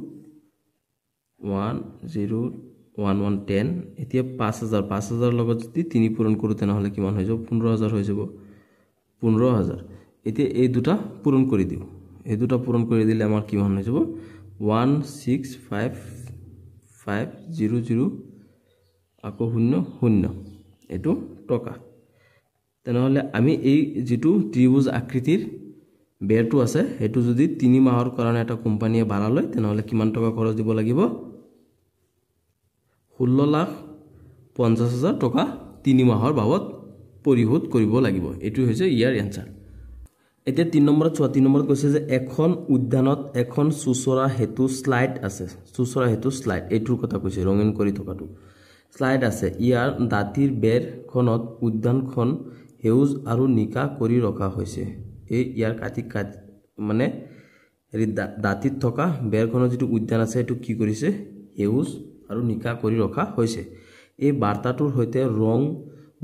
101110 এতিয়া 5000 লগত যদি 3 পূৰণ কৰো তেনেহলে কিমান হৈ যাব 15000 হৈ যাব 15000 এতিয়া এই দুটা পূৰণ কৰি দিও এই দুটা পূৰণ কৰি দিলে আমাৰ কিমান হৈ যাব 16550 আকৌ 00 এটো টকা তেনেহলে আমি এই যেটো ত্ৰিভুজ আকৃতিৰ বেৰটো আছে হেতু যদি 3 মাহৰ কাৰণে এটা কোম্পানীয়ে ভাড়া লয় তেনেহলে কিমান টকা খৰচ দিব লাগিব 16,50,000 টকা 3 মাহৰ বাবদ পৰিশোধ কৰিব লাগিব এটো হৈছে ইয়াৰ এনসাৰ এতিয়া 3 নম্বৰত 3 নম্বৰত কৈছে যে এখন উদ্যানত এখন সুচৰা হেতু স্লাইড আছে সুচৰা হেতু স্লাইড এটোৰ কথা কৈছে ৰঙিন কৰি থকাটো স্লাইড আছে ইয়াৰ দাঁতিৰ বেৰখনত উদ্যানখন হেউজ আৰু নিকা কৰি ৰখা হৈছে এই ইয়াৰ কাটি মানে হেৰি দাঁতিত থকা বেৰখনৰ যিটো উদ্যান আছে এইটো কি কৰিছে সেউজ আৰু নিকা কৰি ৰখা হৈছে এই বাৰ্তাটোৰ সৈতে ৰং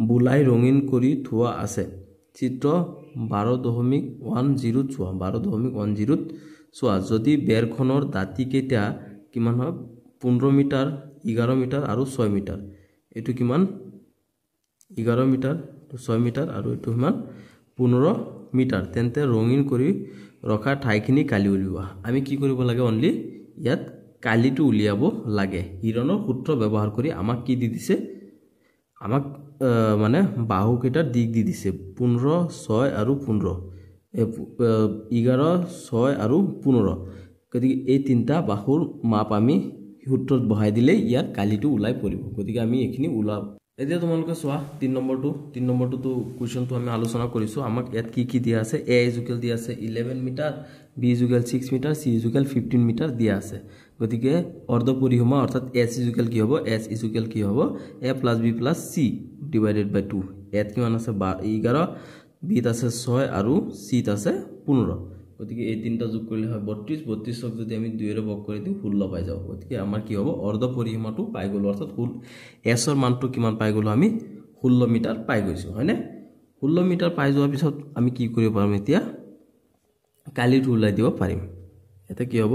বুলাই ৰঙীন কৰি থোৱা আছে চিত্ৰ 12.10 চোৱা 12.10 চোৱা যদি বেৰখনৰ দাঁতি কেইটা কিমান হয় 15 মিটাৰ 11 মিটাৰ আৰু 6 মিটাৰ এইটো কিমান 11 মিটাৰ 6 মিটাৰ আৰু এইটো কিমান 15 মিটাৰ তেন্তে ৰঙীন কৰি ৰখা ঠাইখিনি কালি উলিওৱা আমি কি কৰিব লাগে অনলি ইয়াত কালিটো উলিয়াব লাগে হিৰণৰ সূত্ৰ ব্যৱহাৰ কৰি আমাক কি দি দিছে আমাক মানে বাহু কেইটাৰ দিক দি দিছে 15 6 আৰু 15 11 6 আৰু 15 গতিকে এই তিনটা বাহুৰ মাপ আমি সূত্ৰত বহাই দিলে ইয়াত কালিটো উলাই পৰিব গতিকে আমি এখিনি উলাব এতিয়া তোমালোকে চোৱা 3 নম্বৰটো তো কোৱেশ্চনটো আমি আলোচনা কৰিছো আমাক ইয়াত কি দিয়া আছে a ইকুৱেল দিয়া আছে 11 metre b equal 6 metre c equal 15 metre দিয়া আছে গতিকে অৰ্ধ পৰিসীমা অৰ্থাৎ s ইকুৱেল কি হ'ব s ইকুৱেল কি হ'ব a + b + c ডিভাইডেড বাই 2 ইয়াত কিমান আছে 11 b ত আছে 6 আৰু c ত আছে 15 গতিকে এই তিনটা যোগ কৰিলে হয় 32 32 ক যদি আমি 2 এৰে ভাগ কৰি দিও 16 পাই যাও গতিকে আমাৰ কি হ'ব অৰ্ধ পৰিসীমাটো পাই গলো অৰ্থাৎ s ৰ মানটো কিমান পাই গলো আমি 16 মিটাৰ পাই গৈছো হয়নে 16 মিটাৰ পাই যোৱাৰ পিছত আমি কি কৰিব পাৰিম এতিয়া কালিটো উলাই দিব পাৰিম এটা কি হ'ব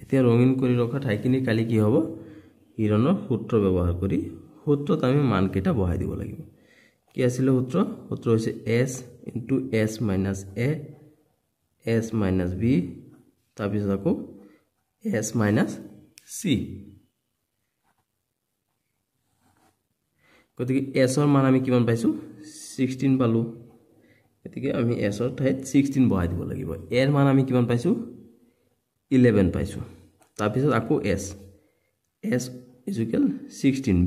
এতিয়া ৰঙীন কৰি ৰখা ঠাইখিনি কালি কি হ'ব হিৰণৰ সূত্ৰ ব্যৱহাৰ কৰি সূত্ৰত আমি মান কেইটা বহাই দিব লাগিব কি আছিল সূত্ৰ হৈছে s * s - a s minus b তাৰ পিছত আকৌ s minus c গতিকে s ৰ মান আমি কিমান পাইছো 16 পালো গতিকে আমি s ৰ ঠাইত 16 বহাই দিব লাগিব a ৰ মান আমি কিমান পাইছো 11 পাইছো তাৰ পিছত আকৌ s ইকুৱেল 16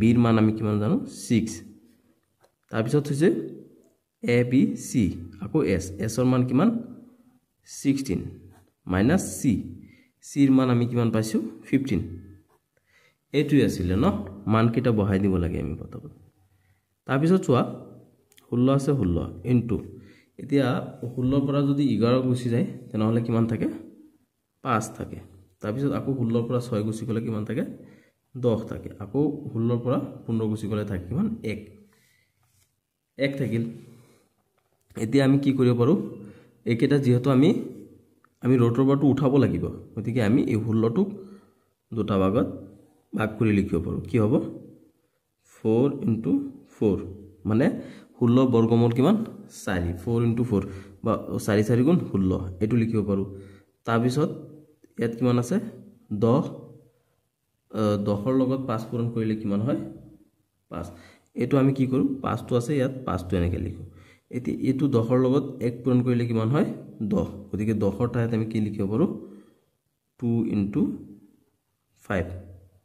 b ৰ মান আমি কিমান জানো 6 তাৰ পিছত হৈছে a b c আকৌ s ৰ মান কিমান 16 minus c ৰ মান আমি কিমান পাইছো 15 এইটোই আছিল ন মান কিটা বহাই দিব লাগে আমি পতকত তাৰ পিছত চোৱা 16 আছে 16 ইনটু এতিয়া 16 পৰা যদি 11 গুছি যায় তেনেহলে কিমান থাকে 5 থাকে তাৰ পিছত আকৌ 16 পৰা 6 গুছি গলে কিমান থাকে 10 থাকে আকৌ 16 পৰা 15 গুছি গলে থাকে কিমান 1 থাকিল এতিয়া আমি কি কৰিব পাৰো একেটা যেহেতু আমি ৰোটৰ বাৰটো উঠাব লাগিব গতিকে আমি এই 16 টোক দুটা ভাগত ভাগ কৰি লিখিব পাৰো কি হ'ব 4 * 4 মানে 16 বৰ্গমূল কিমান 4 4 * 4 বা 4 4 গুণ 16 এটো লিখিব পাৰো তাৰ পিছত ইয়াত কিমান আছে 10 10 ৰ লগত 5 পূৰণ কৰিলে কিমান হয় 5 এটো আমি কি কৰো 5 টো আছে ইয়াত 5 টো এনেকৈ লিখো এতি এটো 10 ৰ লগত 1 পূৰণ কৰিলে কিমান হয় 10 গতিকে 10 ৰ ঠাইত আমি কি লিখিব পাৰো 2 * 5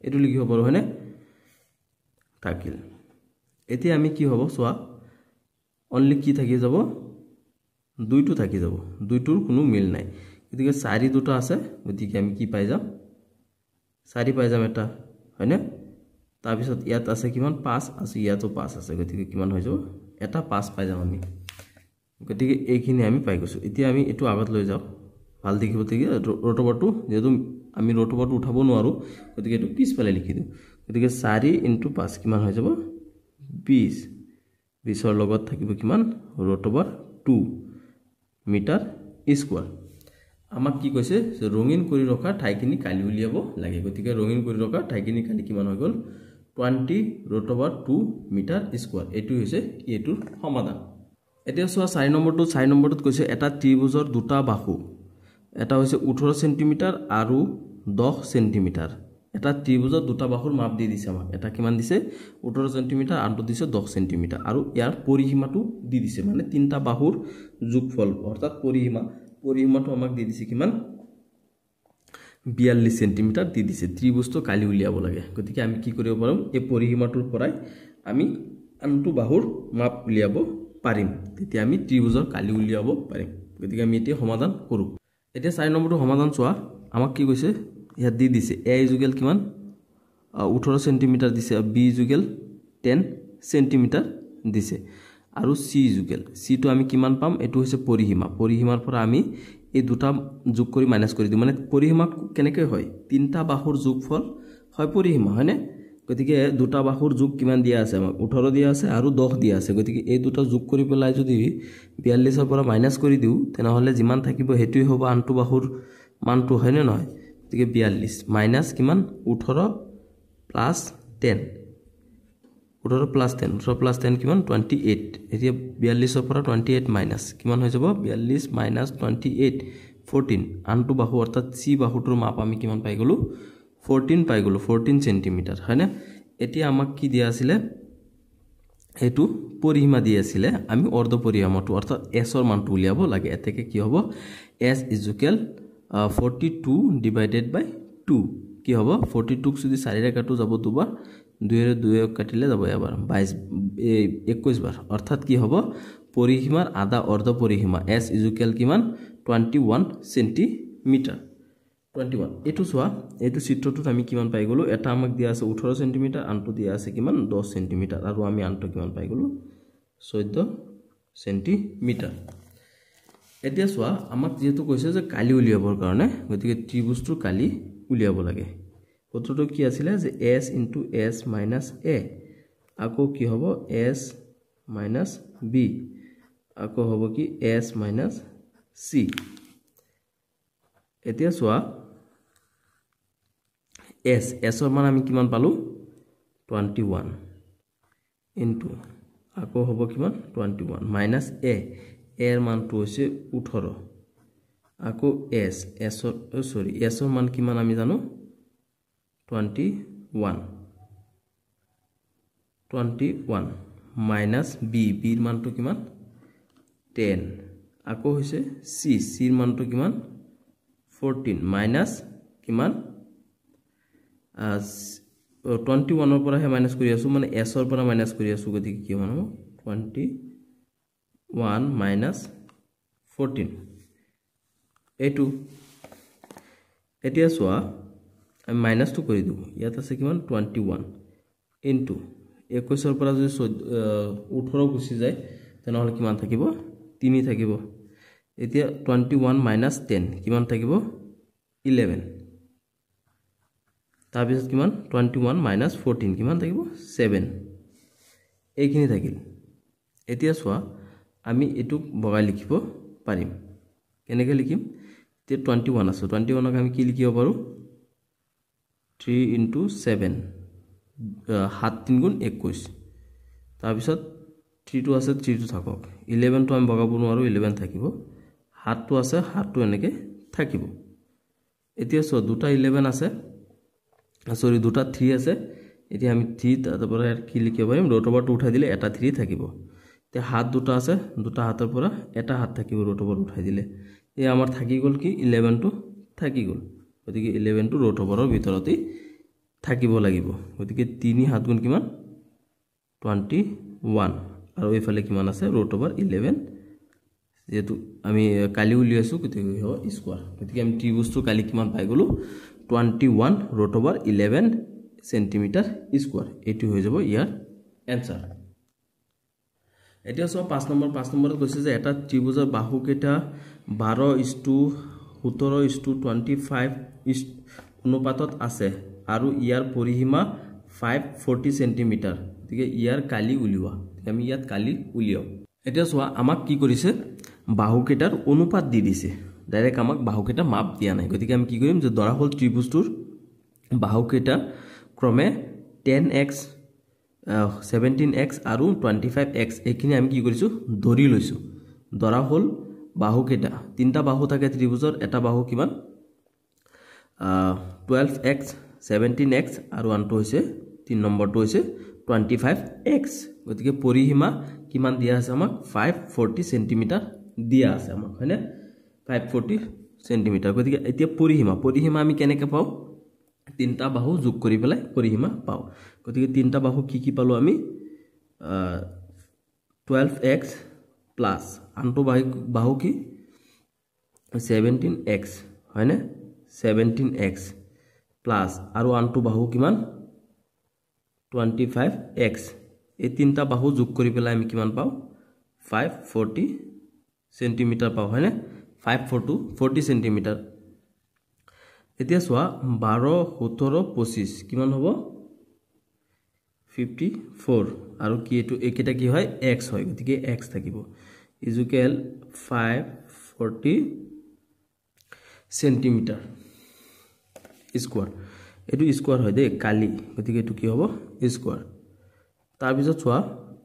এটো লিখিব পাৰো হয়নে থাকিল এতিয়া আমি কি হ'ব চোৱা অনলি কি থাকি যাব দুইটো থাকি যাব দুইটোৰ কোনো মিল নাই গতিকে 4 দুটা আছে গতিকে আমি কি পাই যাম 4 পাই যাম এটা হয়নে তাৰ পিছত ইয়াত আছে কিমান 5 আছে ইয়াতো 5 আছে গতিকে কিমান হৈ যাব এটা 5 পাই যাম আমি গতিকে এইখিনি আমি পাই গৈছো এতিয়া আমি এটো আগত লৈ যাও ভাল দেখিব থেকে ৰোটবাৰটো যেহেতু আমি ৰোটবাৰটো উঠাব নোৱাৰো গতিকে এটো পিছফালে লিখি দিও গতিকে 4 * 5 কিমান হৈ যাব 20 20 ৰ লগত থাকিব কিমান ৰোটবাৰ 2 মিটাৰ স্কয়াৰ আমাক কি কৈছে যে ৰঙিন কৰি ৰখা ঠাইখিনি কালি উলিয়াব লাগে গতিকে ৰঙিন কৰি ৰখা ঠাইখিনি কালি কিমান হৈ গল 20 ৰোটবাৰ 2 মিটাৰ স্কয়াৰ এটো হৈছে এটোৰ সমাধান এতিয়া চোৱা 4 নম্বৰটোত কৈছে এটা ত্ৰিভুজৰ দুটা বাহু এটা হৈছে 18 সেন্টিমিটাৰ আৰু 10 সেন্টিমিটাৰ এটা ত্ৰিভুজৰ দুটা বাহুৰ মাপ দি দিছে আমাক এটা কিমান দিছে 18 সেন্টিমিটাৰ আনটো দিছে 10 সেন্টিমিটাৰ আৰু ইয়াৰ পৰিসীমাটো দি দিছে মানে তিনটা বাহুৰ যোগফল অৰ্থাৎ পৰিসীমাটো আমাক দি দিছে কিমান 42 সেন্টিমিটাৰ দি দিছে ত্ৰিভুজটো কালি উলিয়াব লাগে গতিকে আমি কি কৰিব পাৰো এই পৰিসীমাটোৰ পৰাই আমি আনটো বাহুৰ মাপ উলিয়াব পাৰিম তেতিয়া আমি ত্ৰিভুজৰ কালি উলিয়াব পাৰিম গতিকে আমি এতিয়া সমাধান কৰো এতিয়া 4 নম্বৰটো সমাধান চোৱা আমাক কি কৈছে ইয়াত দি দিছে a ইকুৱেল কিমান 18 সেন্টিমিটাৰ দিছে b ইকুৱেল 10 সেন্টিমিটাৰ দিছে আৰু c ইকুৱেল c টো আমি কিমান পাম এটো হৈছে পৰিসীমাৰ পৰা আমি এই দুটা যোগ কৰি মাইনাছ কৰি দিওঁ মানে পৰিসীমা কেনেকৈ হয় তিনিটা বাহুৰ যোগফল হয় পৰিসীমা হয়নে গতিকে দুটা বাহুৰ যোগ কিমান দিয়া আছে আমাক 18 দিয়া আছে আৰু 10 দিয়া আছে গতিকে এই দুটা যোগ কৰি পেলাই যদি 42 ৰ পৰা মাইনাছ কৰি দিওঁ তেনেহলে যিমান থাকিব হেতুই হ'ব আনটো বাহুৰ মানটো হয়নে নহয় গতিকে 42 মাইনাছ কিমান 18 প্লাস 10 18 প্লাস 10 18 প্লাস 10 কিমান 28 এতিয়া 42 ৰ পৰা 28 মাইনাছ কিমান হৈ যাব 42 মাইনাছ 28 14 আনটো বাহু অৰ্থাৎ সি বাহুটোৰ মাপ আমি কিমান পাই গলো 14 পাই গলো 14 সেন্টিমিটাৰ হয়নে এতিয়া আমাক কি দিয়া আছিল হেতু পৰিসীমা দিয়া আছিল আমি অৰ্ধ পৰিসীমাটো অৰ্থাৎ s ৰ মানটো উলিয়াব লাগে এতেকে কি হ'ব s = 42 ডিভাইডেড বাই 2 কি হ'ব 42 ক যদি 4 ৰে কাটো যাব দুবাৰ 2 ৰে 2 কাটিলে যাব এবাৰ 21 বাৰ অৰ্থাৎ কি হ'ব পৰিসীমাৰ আধা অৰ্ধ পৰিসীমা s = কিমান 21 সেন্টিমিটাৰ 21 এটো সোয়া এটো চিত্ৰটোত আমি কিমান পাই গলো এটা আমাক দিয়া আছে 18 সেন্টিমিটাৰ আনটো দিয়া আছে কিমান 10 সেন্টিমিটাৰ আৰু আমি আনটো কিমান পাই গলো 14 সেন্টিমিটাৰ এতিয়া সোয়া আমাক যেহেতু কৈছে যে কালি উলিয়াবৰ কাৰণে গতিকে ত্ৰিভুজটোৰ কালি উলিয়াব লাগে সূত্ৰটো কি আছিল যে s * s - a আকৌ কি হ'ব s - b আকৌ হ'ব কি s - c এতিয়া সোয়া s ৰ মান আমি কিমান পালো 21 ইনটু আকৌ হ'ব কিমান 21 মাইনাস a এর মানটো হৈছে 18 আকৌ s ৰ মান কিমান আমি জানো 21 মাইনাস b ৰ মানটো কিমান 10 আকৌ হৈছে c ৰ মানটো কিমান 14 মাইনাস কিমান 21 ৰ পৰা হে মাইনাস কৰি আছো মানে s ৰ পৰা মাইনাস কৰি আছো গতিকে কি হ'ব 21 মাইনাস 14 এটো এতিয়া সোয়া আমি মাইনাস টু কৰি দিও ইয়াত আছে কিমান 21 ইনটু 21 ৰ পৰা যদি 18 গুছি যায় তেনেহলে কিমান থাকিব 3 থাকিব এতিয়া 21 মাইনাস 10 কিমান থাকিব 11 তাৰপিছত কিমান 21 মাইনাস 14 কিমান থাকিব 7 এইখিনি থাকিল এতিয়া সোয়া আমি এটু বগাই লিখিব পাৰিম কেনেকৈ লিখিম তে 21 আছে 21 ক আমি কি লিখিব পাৰো 3 * 7 7 3 গুণ 21 তাৰপিছত 3 টো আছে 3 টো থাকক 11 টো আমি বগাব নোৱাৰো 11 থাকিব 7 টো আছে 7 টো এনেকে থাকিব এতিয়া সো দুটা 11 আছে সৰি দুটা 3 আছে এতিয়া আমি 3 তাৰ পৰা কি লিখিব পাৰিম ৰুট ওভাৰ 2 উঠাই দিলে এটা 3 থাকিব তে হাত দুটা আছে দুটা হাতৰ পৰা এটা হাত থাকিব ৰুট ওভাৰ উঠাই দিলে এই আমাৰ থাকি গল কি 11 টো থাকি গল গতিকে 11 টো ৰুট ওভাৰৰ ভিতৰতে থাকিব লাগিব গতিকে 3 হাত গুণ কিমান 21 আৰু এইফালে কিমান আছে ৰুট ওভাৰ 11 যেটো আমি কালি উলিয়াইছো গতিকে হ'ব স্কয়াৰ গতিকে আমি ত্ৰিভুজটো কালি কিমান পাই গলো 21 ৰুট ওভাৰ 11 সেন্টিমিটাৰ স্কয়াৰ এটো হৈ যাব ইয়াৰ এনসাৰ এতিয়া সব 5 নম্বৰত কৈছে যে এটা ত্ৰিভুজৰ বাহু কেটা 12:17:25 অনুপাতত আছে আৰু ইয়াৰ পৰিসীমা 540 সেন্টিমিটাৰ গতিকে ইয়াৰ কালি উলিওৱা আমি ইয়াত কালি উলিয়াও এতিয়া সোয়া আমাক কি কৰিছে বাহু কেটাৰ অনুপাত দি দিছে ডাইৰেক্ট আমাক বাহু কেটা মাপ দিয়া নাই গতিকে আমি কি কৰিম যে ধৰা হল ত্ৰিভুজটোৰ বাহু কেটা ক্ৰমে 10x 17x আৰু 25x এইখিনি আমি কি কৰিছো ধৰি লৈছো ধৰা হল বাহু কেটা তিনটা বাহু থাকে ত্ৰিভুজৰ এটা বাহু কিমান 12x 17x আৰু আনটো হৈছে 3 নম্বৰটো হৈছে 25x গতিকে পৰিসীমা কিমান দিয়া আছে আমাক 540 সেন্টিমিটাৰ দিয়া আছে আমাক হয়নে 540 সেন্টিমিটাৰ গতিকে এতিয়া পৰিসীমা আমি কেনেকৈ পাও তিনটা বাহু যোগ কৰি পেলাই পৰিসীমা পাও গতিকে তিনটা বাহু কি পালো আমি 12x প্লাস আনটো বাহু কি 17x হয়নে 17x প্লাস আৰু আনটো বাহু কিমান 25x এই তিনটা বাহু যোগ কৰি পেলাই আমি কিমান পাও 540 সেন্টিমিটাৰ পাও হয়নে 5 4 to 40 সেন্টিমিটাৰ এতিয়া সোয়া 12 17 25 কিমান হ'ব 54 আৰু কি এটো একেটা কি হয় x হয় গতিকে x থাকিব ইকুয়াল 540 সেন্টিমিটার স্কয়ার এটো স্কয়ার হয় দে কালি গতিকে এটো কি হ'ব স্কয়ার তাৰ পিছত সোয়া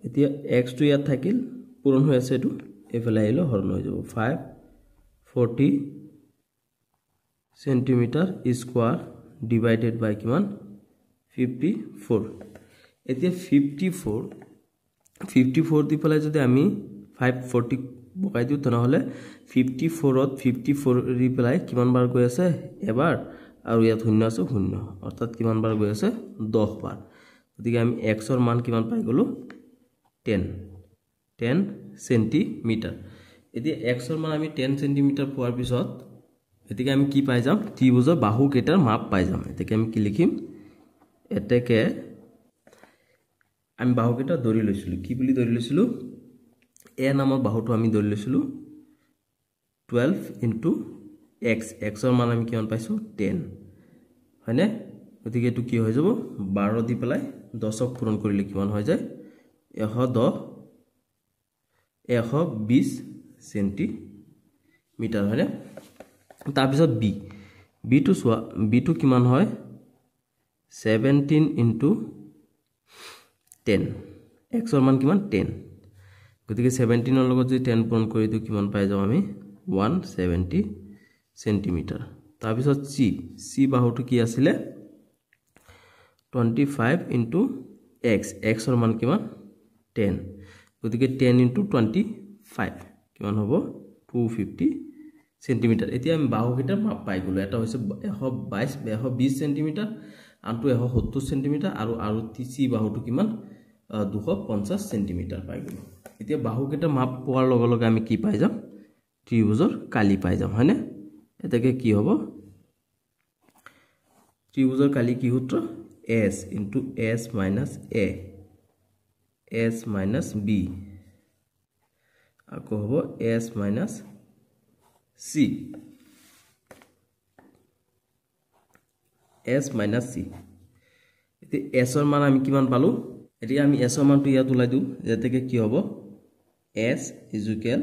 এতিয়া x টো ইয়াত থাকিল পূৰণ হৈ আছে এটো এফালে আহিলে হৰণ হৈ যাব 540 সেন্টিমিটার স্কয়ার ডিভাইডেড বাই কিমান 54 এতিয়া 54 দি পেলাই যদি আমি 540 বকাই দিও তনহলে 54 ত 54 ৰি পেলাই কিমান বাৰ গৈ আছে এবাৰ আৰু ইয়াত শূন্য আছে শূন্য অৰ্থাৎ কিমান বাৰ গৈ আছে 10 বাৰ গতিকে আমি x ৰ মান কিমান পাই গলো 10 সেন্টিমিটাৰ এতিয়া x ৰ মান আমি 10 সেন্টিমিটাৰ পোৱাৰ পিছত এতিকে আমি কি পাই যাম ত্ৰিভুজৰ বাহু কেটাৰ মাপ পাই যাম এতিকে আমি কি লিখিম এতেকে আমি বাহু কেটা ধৰি লৈছিলো কি বুলি ধৰি লৈছিলো a নামৰ বাহুটো আমি ধৰি লৈছিলো 12 into x x ৰ মান আমি কিমান পাইছো 10 হয়নে গতিকে এটো কি হৈ যাব 12 দি পেলাই 10 ক পূৰণ কৰিলে কিমান হৈ যায় 120 সেন্টিমিটাৰ হয়নে তাৰ পিছত b টো সোয়া b টো কিমান হয় 17 into 10 x ৰ মান কিমান 10 গতিকে 17 ৰ লগত যদি 10 পূৰণ কৰি দিও কিমান পাই যাম আমি 170 সেন্টিমিটাৰ তাৰ পিছত c বাহুটো কি আছিল 25 into x ৰ মান কিমান 10 গতিকে 10 into 25 কিমান হ'ব 250 সেন্টিমিটার এতিয়া আমি বাহু কেটাৰ মাপ পাই গলো এটা হৈছে 120 সেন্টিমিটাৰ আনটো 170 সেন্টিমিটাৰ আৰু c বাহুটো কিমান 250 সেন্টিমিটাৰ পাই গলো এতিয়া বাহু কেটাৰ মাপ পোৱাৰ লগে লগে আমি কি পাই যাম ত্ৰিভুজৰ কালি পাই যাম হয়নে এটাকে কি হ'ব ত্ৰিভুজৰ কালি কি সূত্ৰ s into s minus a s minus b আকৌ হ'ব s minus c s minus c এতি s ৰ মান আমি কিমান পালো এতি আমি s ৰ মানটো ইয়াত উলাই দিও যেতেকে কি হ'ব s ইকুয়াল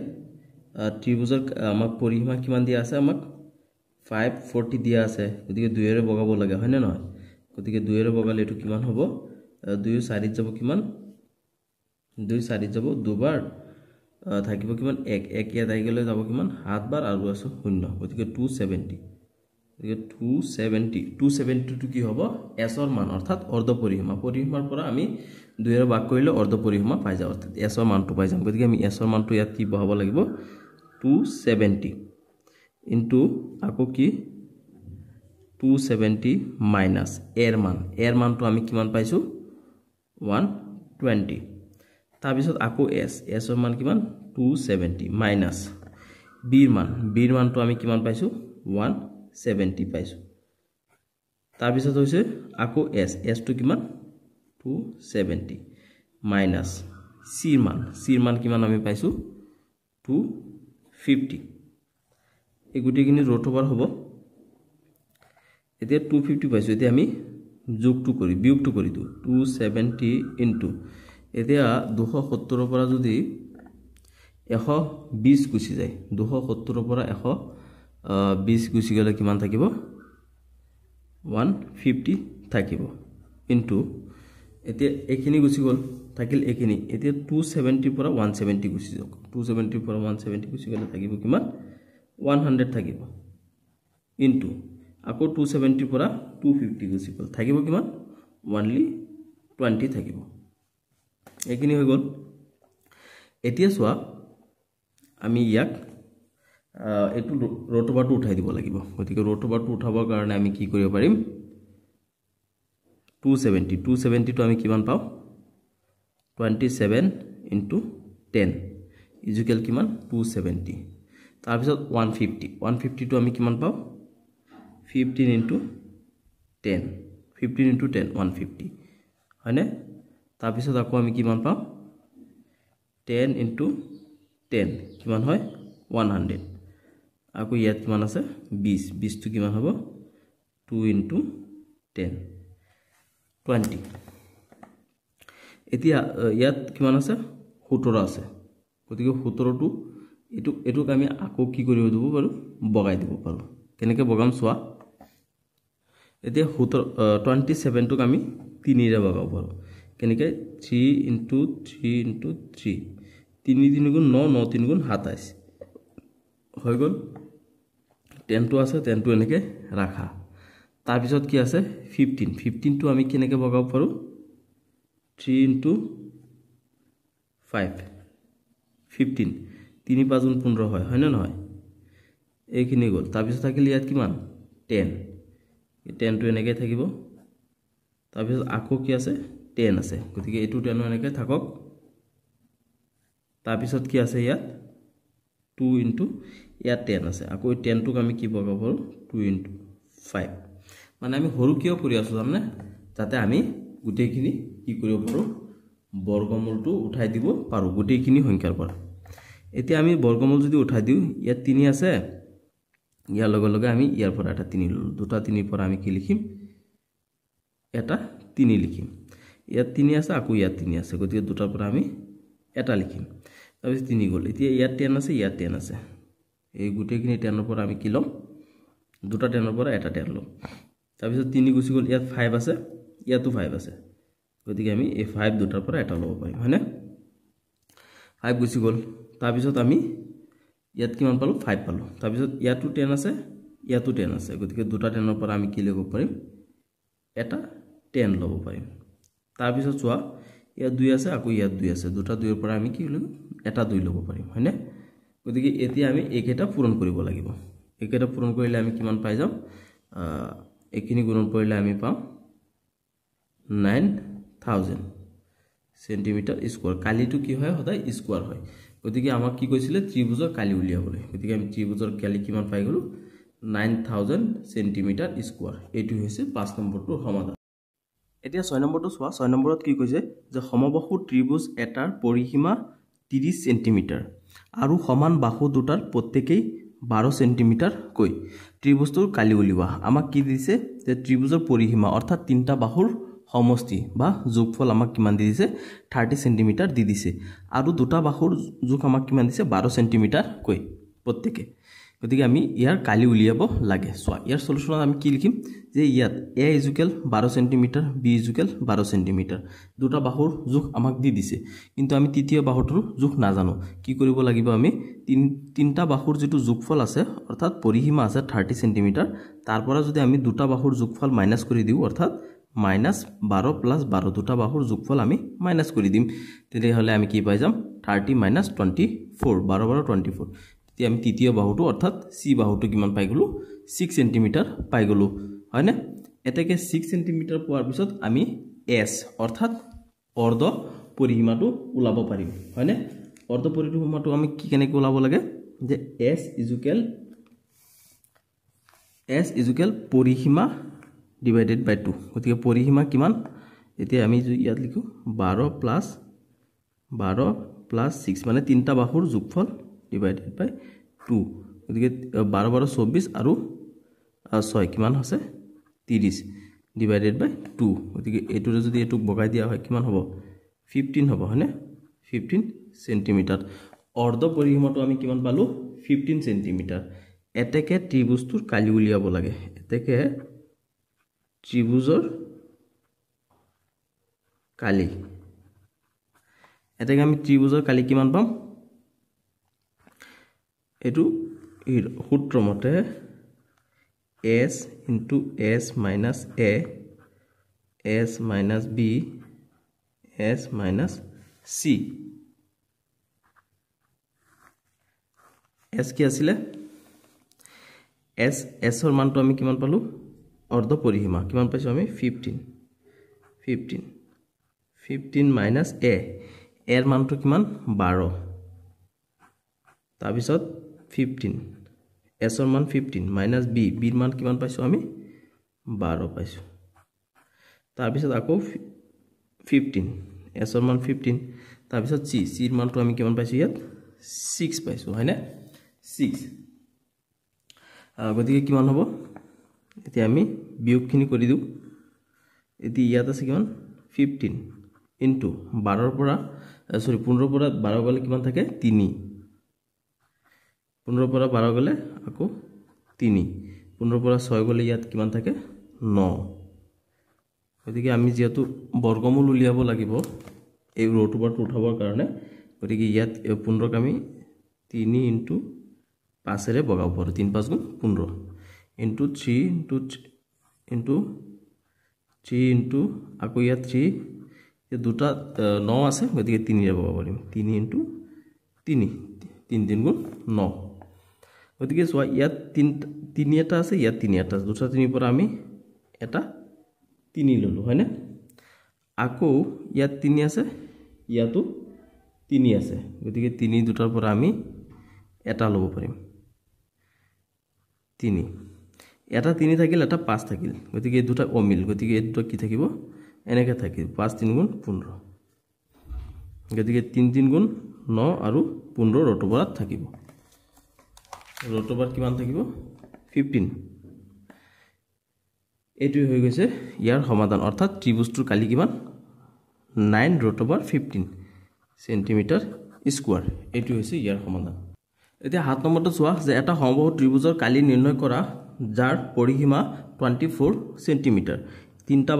ত্ৰিভুজৰ আমাক পৰিসীমা কিমান দিয়া আছে আমাক 540 দিয়া আছে গতিকে 2 এৰে বগাব লাগে হয় না নহয় গতিকে 2 এৰে বগালে এটো কিমান হ'ব 2 4 যাব কিমান 2 4 যাব দুবাৰ থাকিব কিমান 1 ইয়াত আহি গলে যাব কিমান 7 বাৰ আৰু আছে 0 গতিকে 270 গতিকে 270 টু কি হ'ব s ৰ মান অৰ্থাৎ অৰ্ধ পৰিসীমাৰ পৰা আমি 2 এৰে ভাগ কৰিলে অৰ্ধ পৰিসীমা পাই যাম অৰ্থাৎ s ৰ মানটো পাই যাম গতিকে আমি s ৰ মানটো ইয়াত কি বহাব লাগিব 270 into আকৌ কি 270 minus এৰ মানটো আমি কিমান পাইছো 120 তাৰ পিছত আকৌ s ৰ মান কিমান 270 minus b মানটো আমি কিমান পাইছো 170 পাইছো তাৰ পিছত হৈছে আকৌ s টো কিমান 270 minus c মান কিমান আমি পাইছো 250 এই গুটিখিনি ৰুট ওভাৰ হ'ব এতিয়া 250 পাইছো এতিয়া আমি বিয়োগটো কৰি দিও 270 into এতিয়া 270 ৰ পৰা যদি 120 গুছি যায় 270 ৰ পৰা 120 গুছি গলে কিমান থাকিব 150 থাকিব into এতিয়া এখিনি গুছি গল থাকিল এখিনি এতিয়া 270 পৰা 170 গুছি যাওক 270 পৰা 170 গুছি গলে থাকিব কিমান 100 থাকিব into আকৌ 270 পৰা 250 গুছি গল থাকিব কিমান only 20 থাকিব এখিনি হৈ গল এতিয়া সোয়া আমি ইয়াক এটো ৰুট ওভাৰটো উঠাই দিব লাগিব গতিকে ৰুট ওভাৰটো উঠাবৰ কাৰণে আমি কি কৰিব পাৰিম 270 টো আমি কিমান পাও 27 into 10 ইকুয়াল কিমান 270 তাৰ পিছত 150 টো আমি কিমান পাও 15 into 10 150 হয়নে তাৰ পিছত আকৌ আমি কিমান পাও 10 into 10 কিমান হয় 100 আকৌ ইয়াত কিমান আছে 20 20 টো কিমান হ'ব 2 * 10 20 এতিয়া ইয়াত কিমান আছে 17 আছে গতিকে 17 টো এটুক আমি আকৌ কি কৰিব দিব পাৰো বগাই দিব পাৰো কেনেকৈ বগাম চোৱা এতিয়া 27 টোক আমি 3 ৰে বগাব পাৰো কেনেকৈ 3 * 3 * 3 3 3 গুণ 9 9 3 গুণ 27 হৈ গল 10 টো আছে 10 টো এনেকৈ ৰাখা তাৰ পিছত কি আছে 15 15 টো আমি কেনেকৈ বগাব পাৰো 3 * 5 15 3 5 গুণ 15 হয় না নহয় এইখিনি গল তাৰ পিছত থাকিল ইয়াত কিমান 10 10 টো এনেকৈ থাকিব তাৰ পিছত আকৌ কি আছে 10 আছে গতিকে এটো 10 এনেকৈ থাকক তাৰ পিছত কি আছে ইয়াত 2 * ইয়াত 10 আছে আকৌ 10 টোক আমি কি বগাব পাৰো 2 * 5 মানে আমি হৰু কিয় কৰি আছো জানে যাতে আমি গুটেইখিনি কি কৰিব পাৰো বৰ্গমূলটো উঠাই দিব পাৰো গুটেইখিনি সংখ্যাৰ পৰা এতিয়া আমি বৰ্গমূল যদি উঠাই দিও ইয়াত 3 আছে ইয়াৰ লগে লগে আমি ইয়াৰ পৰা এটা 3 ললো দুটা 3 পৰা আমি কি লিখিম এটা 3 লিখিম ইয়াত 3 আছে আকৌ ইয়াত 3 আছে গতিকে দুটাৰ পৰা আমি এটা লিখিম তাৰপিছত 3 গল এতিয়া ইয়াত 10 আছে ইয়াত 10 আছে এই গুটেইখিনি 10 ৰ পৰা আমি কি লম দুটা 10 ৰ পৰা এটা 10 লম তাৰপিছত 3 গুছি গল ইয়াত 5 আছে ইয়াতো 5 আছে গতিকে আমি এই 5 দুটাৰ পৰা এটা লব পাৰিম হয়নে 5 গুছি গল তাৰপিছত আমি ইয়াত কিমান পালো 5 পালো তাৰপিছত ইয়াতো 10 আছে ইয়াতো 10 আছে গতিকে দুটা 10 ৰ পৰা আমি কি লব পাৰিম এটা 10 লব পাৰিম তাৰপিছত চোৱা ইয়াত 2 আছে আকৌ ইয়াত 2 আছে দুটা 2 ৰ পৰা আমি কি লব এটা 2 লব পাৰিম হয়নে গতিকে এতিয়া আমি একেটা পূৰণ কৰিব লাগিব একেটা পূৰণ কৰিলে আমি কিমান পাই যাম এখিনি গুণন কৰিলে আমি পাম 9000 সেন্টিমিটাৰ স্কয়াৰ কালিটো কি হয় সদায় স্কয়াৰ হয় গতিকে আমাক কি কৈছিলে ত্ৰিভুজৰ কালি উলিয়াবলৈ গতিকে আমি ত্ৰিভুজৰ কালি কিমান পাই গলো 9000 সেন্টিমিটাৰ স্কয়াৰ এটো হৈছে 5 নম্বৰটোৰ সমাধান এতিয়া 6 নম্বৰটো চোৱা 6 নম্বৰত কি কৈছে যে সমবাহু ত্ৰিভুজ এটাৰ পৰিসীমা 30 সেন্টিমিটাৰ আৰু সমান বাহু দুটাৰ প্ৰত্যেকই 12 সেন্টিমিটাৰ কৈ ত্ৰিভুজটোৰ কালি উলিওৱা আমাক কি দিছে যে ত্ৰিভুজৰ পৰিসীমা অৰ্থাৎ তিনটা বাহুৰ সমষ্টি বা যোগফল আমাক কিমান দিছে 30 সেন্টিমিটাৰ দি দিছে আৰু দুটা বাহুৰ যোগ আমাক কিমান দিছে 12 সেন্টিমিটাৰ কৈ প্ৰত্যেকে গতিকে আমি ইয়াৰ কালি উলিয়াব লাগে সোয়া ইয়াৰ সলিউশনত আমি কি লিখিম যে ইয়াত a = 12 সেন্টিমিটাৰ b = 12 সেন্টিমিটাৰ দুটা বাহুৰ যোগ আমাক দি দিছে কিন্তু আমি তৃতীয় বাহুটোৰ যোগ নাজানো কি কৰিব লাগিব আমি তিনটা বাহুৰ যেটো যোগফল আছে অৰ্থাৎ পৰিসীমা আছে 30 সেন্টিমিটাৰ তাৰ পৰা যদি আমি দুটা বাহুৰ যোগফল মাইনাস কৰি দিও অৰ্থাৎ -12 + 12 দুটা বাহুৰ যোগফল আমি মাইনাস কৰি দিম তেলে হলে আমি কি পাই যাম 30 - 24 12 12 24 তেতিয়া আমি তৃতীয় বাহুটো অৰ্থাৎ সি বাহুটো কিমান পাই গলো 6 সেন্টিমিটাৰ পাই গলো হয়নে এটাকে 6 সেন্টিমিটাৰ পোৱাৰ পিছত আমি s অৰ্থাৎ অৰ্ধ পৰিসীমাটো উলাব পাৰিম হয়নে অৰ্ধ পৰিসীমাটো আমি কি কেনেকৈ উলাব লাগে যে s = পৰিসীমা divided by 2 গতিকে পৰিসীমা কিমান এতিয়া আমি ইয়াত লিখো 12 + 6 মানে তিনটা বাহুৰ যোগফল divided by 2 গতিকে 12 12 24 আৰু 6 কিমান আছে 30 divided by 2 গতিকে এটোৰে যদি এটুক বগাই দিয়া হয় কিমান হ'ব 15 হ'ব হয়নে 15 সেন্টিমিটাৰ অৰ্ধ পৰিসীমাটো আমি কিমান পালো 15 সেন্টিমিটাৰ এতেকে ত্ৰিভুজটোৰ কালি উলিয়াব লাগে এতেকে ত্ৰিভুজৰ কালি এতেকে আমি ত্ৰিভুজৰ কালি কিমান পাম এটো সূত্ৰ মতে s * s - a s - b s - c s কি আছিল s ৰ মানটো আমি কিমান পালো অৰ্ধ পৰিসীমা কিমান পাইছো আমি 15 - a এৰ মানটো কিমান 12 তাৰ পিছত 15 s ৰ মান 15 - b b ৰ মান কিমান পাইছো আমি 12 পাইছো তাৰ পিছত আকৌ 15 s ৰ মান 15 তাৰ পিছত c ৰ মানটো আমি কিমান পাইছো ইয়াত 6 পাইছো হয়নে 6 গতিকে কিমান হ'ব এতিয়া আমি বিয়োগখিনি কৰি দিওঁ এতিয়া ইয়াত আছে কিমান 15 ইনটু 12 পৰা 15 পৰা 12 গলে কিমান থাকে 3 15 পৰা 12 গলে আকৌ 3 15 পৰা 6 গলে ইয়াত কিমান থাকে 9 গতিকে আমি যেহেতু বৰ্গমূল উলিয়াব লাগিব এই ৰোটো বাৰটো উঠাবৰ কাৰণে গতিকে ইয়াত 15 ক আমি 3 ইনটু 5 ৰে বগাব পাৰো 3 5 গুণ 15 ইনটু 3 ইনটু 3 ইনটু আকৌ ইয়াত 3 এই দুটা 9 আছে গতিকে 3 ৰে বগাব পাৰিম 3 ইনটু 3 3 গুণ 9 গতিকে সোয়া ইয়াত 3 এটা আছে ইয়াত 3 এটা আছে দুটা 3 পৰা আমি এটা 3 ললো হয় না আকৌ ইয়াত 3 আছে ইয়াতো 3 আছে গতিকে 3 দুটাৰ পৰা আমি এটা লব পাৰিম 3 এটা 3 থাকিল এটা 5 থাকিল গতিকে দুটা অমিল গতিকে এই দুটা কি থাকিব এনেকে থাকিব 5 3 গুণ 15 গতিকে 3 3 গুণ 9 আৰু 15 ৰটবাৰত থাকিব ৰটবাৰ কিমান থাকিব 15 এটো হৈ গৈছে ইয়াৰ সমাধান অৰ্থাৎ ত্ৰিভুজটোৰ কালি কিমান 9 ৰটবাৰ 15 সেন্টিমিটাৰ স্কয়াৰ এটো হৈছে ইয়াৰ সমাধান এতিয়া 7 নম্বৰটো চোৱা যে এটা সমবাহু ত্ৰিভুজৰ কালি নিৰ্ণয় কৰা যাৰ পৰিসীমা 24 সেন্টিমিটাৰ তিনটা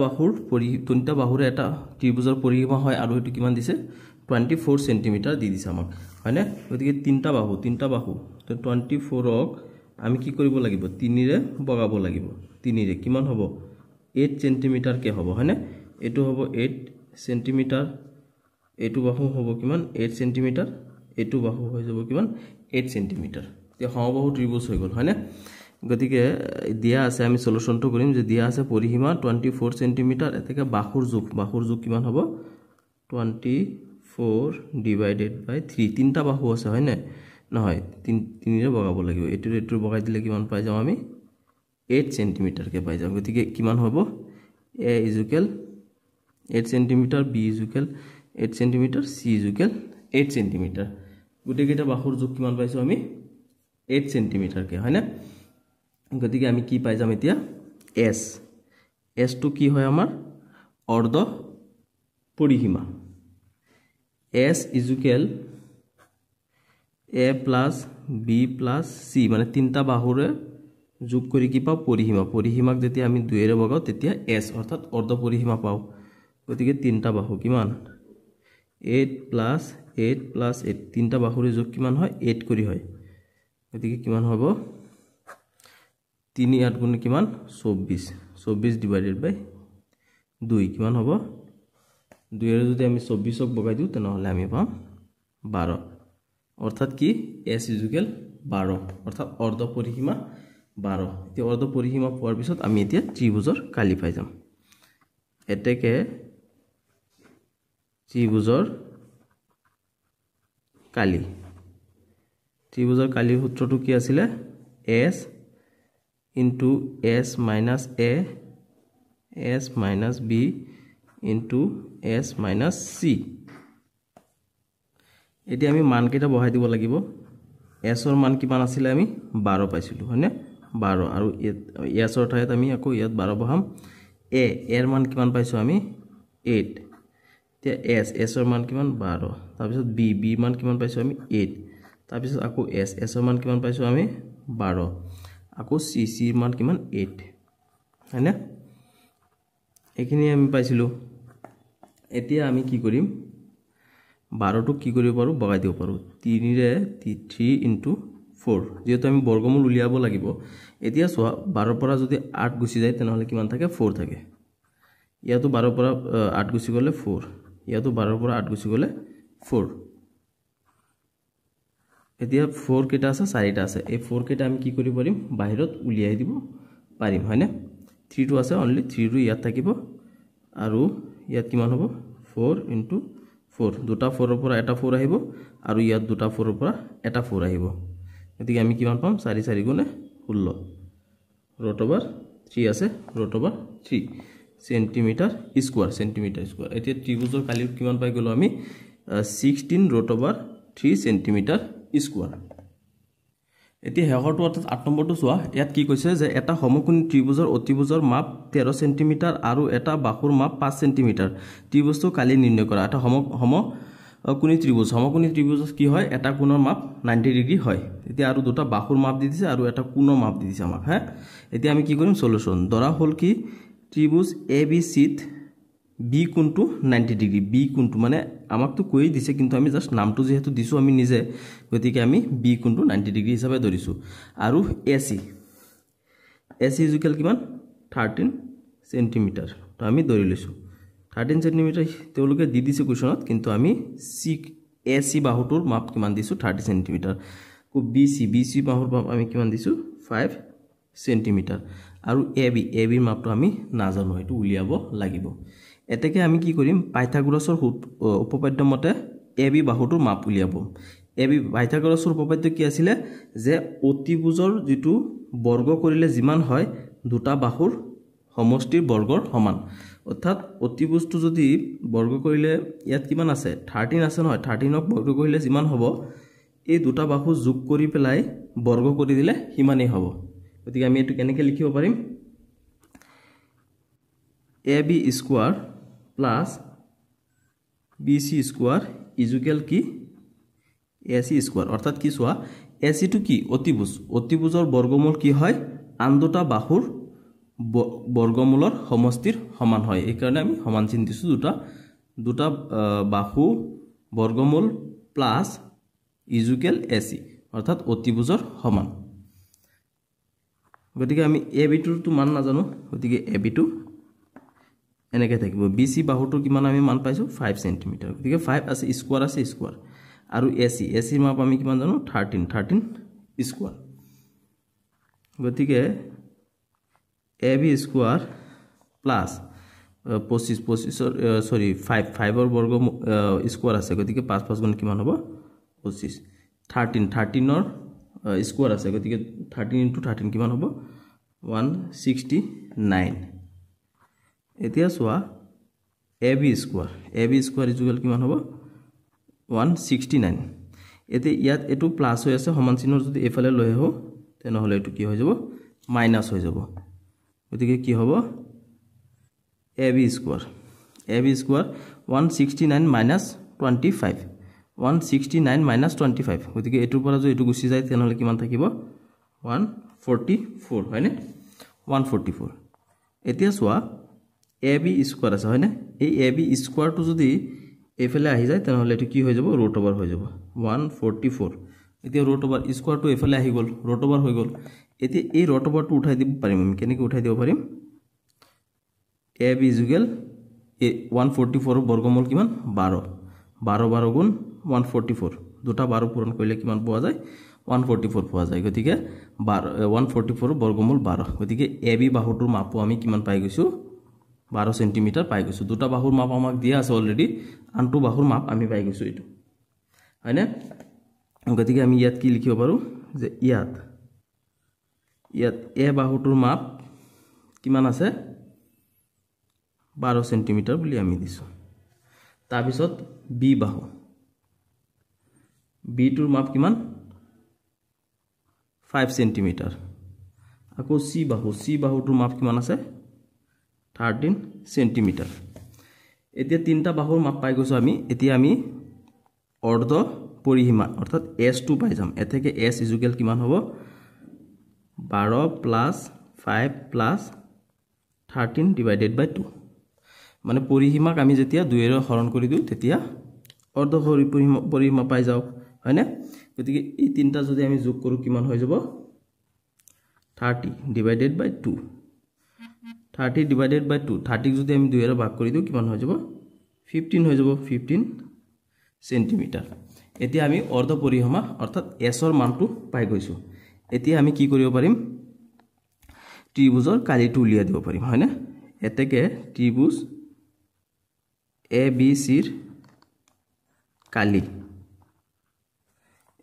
বাহুৰ এটা ত্ৰিভুজৰ পৰিসীমা হয় আৰু এটো কিমান দিছে 24 সেন্টিমিটাৰ দি দিছে আমাক হয়নে গতিকে তিনটা বাহু তো 24 ক আমি কি কৰিব লাগিব 3 ৰে বগাব লাগিব 3 ৰে কিমান হ'ব 8 সেন্টিমিটাৰ কে হ'ব হয়নে এটো হ'ব 8 সেন্টিমিটাৰ এটো বাহু হ'ব কিমান 8 সেন্টিমিটাৰ এটো বাহু হৈ যাব কিমান 8 সেন্টিমিটাৰ তে সমবাহু ত্ৰিভুজ হৈ গল হয়নে গতিকে দিয়া আছে আমি সলিউশনটো কৰিম যে দিয়া আছে পৰিসীমা 24 সেন্টিমিটাৰ এতেকে বাহুৰ যোগ কিমান হ'ব 24 ডিভাইডেড বাই 3 তিনটা বাহু আছে হয় না নহয় 3 ৰে বগাব লাগিব এটো বগাই দিলে কিমান পাই যাম আমি 8 সেন্টিমিটাৰ কে পাই যাম গতিকে কিমান হ'ব a = 8 centimetre b = 8 centimetre c = 8 centimetre গতিকে বাহুৰ যোগ কিমান পাইছো আমি 8 সেন্টিমিটাৰ কে হয় না গতিকে আমি কি পাই যাম এতিয়া s টো কি হয় আমাৰ অৰ্ধ পৰিসীমা s = a + b + c মানে তিনটা বাহুৰে যোগ কৰি কি পাও পৰিসীমাক যেতিয়া আমি 2 ৰে বগাও তেতিয়া s অৰ্থাৎ অৰ্ধ পৰিসীমা পাও গতিকে তিনটা বাহু কিমান 8 + 8 + 8 তিনটা বাহুৰে যোগ কিমান হয় 8 কৰি হয় গতিকে কিমান হ'ব 3 8 গুণ কিমান 24 ডিভাইডেড বাই 2 কিমান হ'ব 2 ৰে যদি আমি 24 ক বগাই দিও তেনহলে আমি পাম 12 অৰ্থাৎ কি s = 12 অৰ্থাৎ অৰ্ধ পৰিসীমা 12 তে অৰ্ধ পৰিসীমা পোৱাৰ পিছত আমি এতিয়া ত্ৰিভুজৰ কালি পাই যাম এতেকে ত্ৰিভুজৰ কালিৰ সূত্ৰটো কি আছিল s into s minus a s minus b into s minus c এতিয়া আমি মান কেটা বহাই দিব লাগিব s ৰ মান কিমান আছিল আমি 12 পাইছিলো হয়নে 12 আৰু s ৰ ঠাইত আমি আকৌ ইয়াত 12 বহাম a এৰ মান কিমান পাইছো আমি 8 তে s ৰ মান কিমান 12 তাৰ পিছত b মান কিমান পাইছো আমি 8 তাৰ পিছত আকৌ s ৰ মান কিমান পাইছো আমি 12 আকৌ c ৰ মান কিমান 8 হয়নে এখিনি আমি পাইছিলো এতিয়া আমি কি কৰিম 12 টো কি কৰিব পাৰো বগাই দিব পাৰো 3 ৰে 3 * 4 যেহেতু আমি বৰ্গমূল উলিয়াব লাগিব এতিয়া 12 পৰা যদি 8 গুছি যায় তেনহলে কিমান থাকে 4 থাকে ইয়াতো 12 পৰা 8 গুছি গলে 4 ইয়াতো 12 পৰা 8 গুছি গলে 4 এতিয়া 4 কেটা আছে 4টা আছে এই 4 কেটা আমি কি কৰিব পাৰিম বাহিৰত উলিয়াই দিব পাৰিম হয়নে 3 টো আছে অনলি 3 টো ইয়াত থাকিব আৰু ইয়াত কিমান হ'ব 4 * 4 দুটা 4 ৰ পৰা এটা 4 আহিব আৰু ইয়াত দুটা 4 ৰ পৰা এটা 4 আহিব গতিকে আমি কিমান পাম 4 4 গুণে 16 √3 আছে √3 সেন্টিমিটাৰ স্কয়াৰ এতিয়া ত্ৰিভুজৰ কালি কিমান পাই গলো আমি 16 √3 সেন্টিমিটাৰ স্কয়াৰ এতিয়া হেহৰটো অৰ্থাৎ 8 নম্বৰটো চোৱা ইয়াত কি কৈছে যে এটা সমকোণী ত্ৰিভুজৰ অতিভুজৰ মাপ 13 সেন্টিমিটাৰ আৰু এটা বাহুৰ মাপ 5 সেন্টিমিটাৰ ত্ৰিভুজটো কালি নিৰ্ণয় কৰা এটা সমকোণী ত্ৰিভুজ কি হয় এটা কোণৰ মাপ 90 ডিগ্ৰী হয় এতিয়া আৰু দুটা বাহুৰ মাপ দি দিছে আৰু এটা কোণৰ মাপ দি দিছে আমাক হা এতিয়া আমি কি কৰিম সলিউশন ধৰা হল কি ত্ৰিভুজ ABC ত বি কোণটো 90 ডিগ্ৰী বি কোণটো মানে আমাক তো কৈ দিছে কিন্তু আমি জাস্ট নামটো যেহেতু দিছো আমি নিজে গতিকে আমি বি কোণটো 90 ডিগ্ৰী হিচাপে ধৰিছো আৰু AC ইকুয়াল কিমান 13 সেন্টিমিটাৰ তো আমি ধৰি লৈছো 13 সেন্টিমিটাৰ তেওঁলোকে দি দিছে কোৱেশ্যনত কিন্তু আমি AC বাহুটোৰ মাপ কিমান দিছো 30 সেন্টিমিটাৰ কো BC বাহুৰ মাপ আমি কিমান দিছো 5 সেন্টিমিটাৰ আৰু AB ৰ মাপটো আমি নাজানো এটো উলিয়াব লাগিব এতেকে আমি কি কৰিম পাইথাগোৰাছৰ উপপাদ্য মতে AB বাহুটোৰ মাপ উলিয়াব পাইথাগোৰাছৰ উপপাদ্য কি আছিল যে অতিভুজৰ যেটো বৰ্গ কৰিলে যিমান হয় দুটা বাহুৰ সমষ্টিৰ বৰ্গৰ সমান অৰ্থাৎ অতিভুজটো যদি বৰ্গ কৰিলে ইয়াত কিমান আছে 13 আছে নহয় 13ক বৰ্গ কৰিলে যিমান হ'ব এই দুটা বাহু যোগ কৰি পেলাই বৰ্গ কৰি দিলে হিমানেই হ'ব গতিকে আমি এটো কেনেকৈ লিখিব পাৰিম AB square plus BC square equal কি AC স্কয়াৰ অৰ্থাৎ কি সোয়া AC টু কি অতিভুজৰ বৰ্গমূল কি হয় আন দুটা বাহুৰ বৰ্গমূলৰ সমষ্টিৰ সমান হয় এই কাৰণে আমি সমান চিন দিছো দুটা বাহু বৰ্গমূল প্লাস ইকুয়াল AC অৰ্থাৎ অতিভুজৰ সমান গতিকে আমি AB টো মান নাজানো গতিকে AB টো এনেকে থাকিব BC বাহুটোৰ কিমান আমি মান পাইছো 5 সেন্টিমিটাৰ গতিকে 5 আছে স্কয়াৰ আৰু AC ৰ মাপ আমি কিমান জানো 13 স্কয়াৰ গতিকে AB স্কয়াৰ প্লাস 5 ৰ বৰ্গ স্কয়াৰ আছে গতিকে 5 গুণ কিমান হ'ব 25 13 ৰ স্কয়াৰ আছে গতিকে 13 * 13 কিমান হ'ব 169 এতিয়া সোয়া AB স্কয়াৰ ইকুয়াল কিমান হ'ব 169 এতে ইয়াত এটো প্লাস হৈ আছে সমান চিহ্নৰ যদি এফালে লৈ আহো তেনহলে এটো কি হৈ যাব মাইনাস হৈ যাব গতিকে কি হ'ব AB স্কয়াৰ 169 minus 25 গতিকে এটোৰ পৰা যদি এটো গুছি যায় তেনহলে কিমান থাকিব 144 হয়নে 144 এতিয়া সোয়া AB স্কয়াৰ আছে হয়নে এই AB স্কয়াৰটো যদি এফালে আহি যায় তেনহলে এটো কি হৈ যাব ৰুট ওভাৰ হৈ যাব 144 এতিয়া ৰুট ওভাৰ স্কয়াৰটো এফালে আহি গল ৰুট ওভাৰ হৈ গল এতিয়া এই ৰুট ওভাৰটো উঠাই দিব পাৰিম আমি কেনেকৈ উঠাই দিব পাৰিম AB ইকুয়াল 144 ৰ বৰ্গমূল কিমান 12 গুণ 144 দুটা 12 পূৰণ কৰিলে কিমান পোৱা যায় 144 পোৱা যায় গতিকে 144 ৰ বৰ্গমূল 12 গতিকে AB বাহুটোৰ মাপো আমি কিমান পাই গৈছো 12 সেন্টিমিটাৰ পাই গৈছো দুটা বাহুৰ মাপ আমাক দিয়া আছে অলৰেডি আনটো বাহুৰ মাপ আমি পাই গৈছো এটো হয়নে গতিকে আমি ইয়াত কি লিখিব পাৰো যে ইয়াত A বাহুটোৰ মাপ কিমান আছে 12 সেন্টিমিটাৰ বুলি আমি দিছো তাৰ পিছত B বাহু B টোৰ মাপ কিমান 5 সেন্টিমিটাৰ আকৌ C বাহুটোৰ মাপ কিমান আছে 13 সেন্টিমিটাৰ এতিয়া তিনটা বাহুৰ মাপ পাই গৈছো আমি এতিয়া আমি অৰ্ধ পৰিসীমা অৰ্থাৎ S2 পাই যাম এতেকে S ইকুয়াল কিমান হ'ব 12 প্লাস 5 প্লাস 13 ডিভাইডেড বাই 2 মানে পৰিসীমাক আমি যেতিয়া 2 এৰে হৰণ কৰি দিও তেতিয়া অৰ্ধ পৰিসীমা পাই যাও হয়নে গতিকে এই তিনটা যদি আমি যোগ কৰো কিমান হৈ যাব 30 ডিভাইডেড বাই 2 30 ডিভাইডেড বাই 2 30 যদি আমি 2 এৰে ভাগ কৰি দিও কিমান হৈ যাব 15 হৈ যাব 15 সেন্টিমিটাৰ এতিয়া আমি অৰ্ধ পৰিসীমা অৰ্থাৎ S ৰ মানটো পাই গৈছো এতিয়া আমি কি কৰিব পাৰিম ত্ৰিভুজৰ কালিটো উলিয়াই দিব পাৰিম হয়নে এতেকে ত্ৰিভুজ ABC ৰ কালি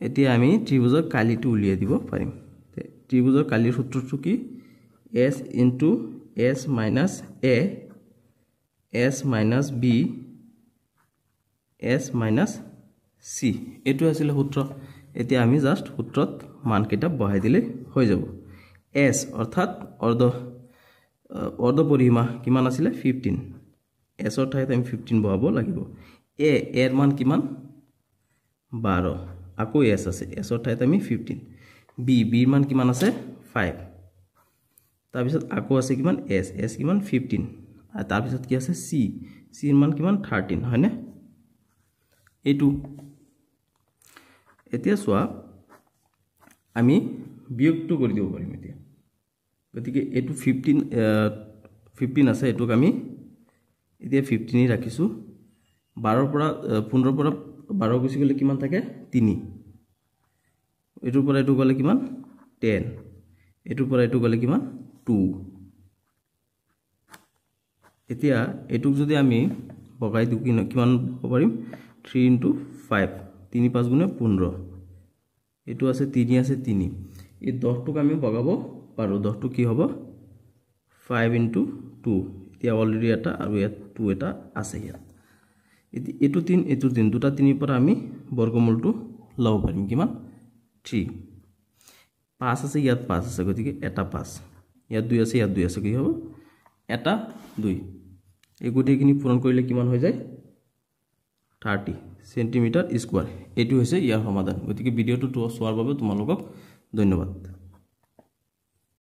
এতিয়া আমি ত্ৰিভুজৰ কালিটো উলিয়াই দিব পাৰিম ত্ৰিভুজৰ কালিৰ সূত্ৰটো কি S into S minus A S minus B S minus C এটো আছিল সূত্ৰ এতিয়া আমি জাস্ট সূত্ৰত মানকেইটা বহাই দিলে হৈ যাব s অৰ্থাৎ অৰ্ধ পৰিসীমা কিমান আছিল 15 s অৰ ঠাইত আমি 15 বহাব লাগিব a এৰ মান কিমান 12 আকৌ s আছে s অৰ ঠাইত আমি 15 b এৰ মান কিমান আছে 5 তাৰ পিছত আকৌ আছে কিমান s কিমান 15 আৰু তাৰ পিছত কি আছে c এৰ মান কিমান 13 হয়নে এইটো এতিয়া সোয়া আমি বিয়োগটো কৰি দিব পাৰিম এতিয়া গতিকে এটো 15 আছে এটোক আমি এতিয়া 15 ই ৰাখিছো 12 পৰা 15 পৰা 12 গুছি গলে কিমান থাকে 3 এটোৰ পৰা এটো গলে কিমান 10 এটোৰ পৰা এটো গলে কিমান 2 এতিয়া এটোক যদি আমি বগাই দিও কিমান হ'ব পাৰিম 3 * 5 3 5 গুণে 15 এটো আছে 3 আছে 3 এই 10 টুক আমি বগাব পাৰো 10 টু কি হ'ব 5 * 2 এতিয়া অলৰেডি এটা আৰু ইয়াত 2 এটা আছে ইয়াত এটো 3 দুটা 3 পৰা আমি বৰ্গমূলটো লব পাৰিম কিমান 3 5 আছে ইয়াত 5 আছে গতিকে এটা 5 ইয়াত 2 আছে ইয়াত 2 আছে কি হ'ব এটা 2 এই গোটেইখিনি পূৰণ কৰিলে কিমান হৈ যায় 30 সেন্টিমিটাৰ স্কয়াৰ এটু হৈছে ইয়াৰ সমাধান গতিকে ভিডিওটো চোৱাৰ বাবে তোমালোকক ধন্যবাদ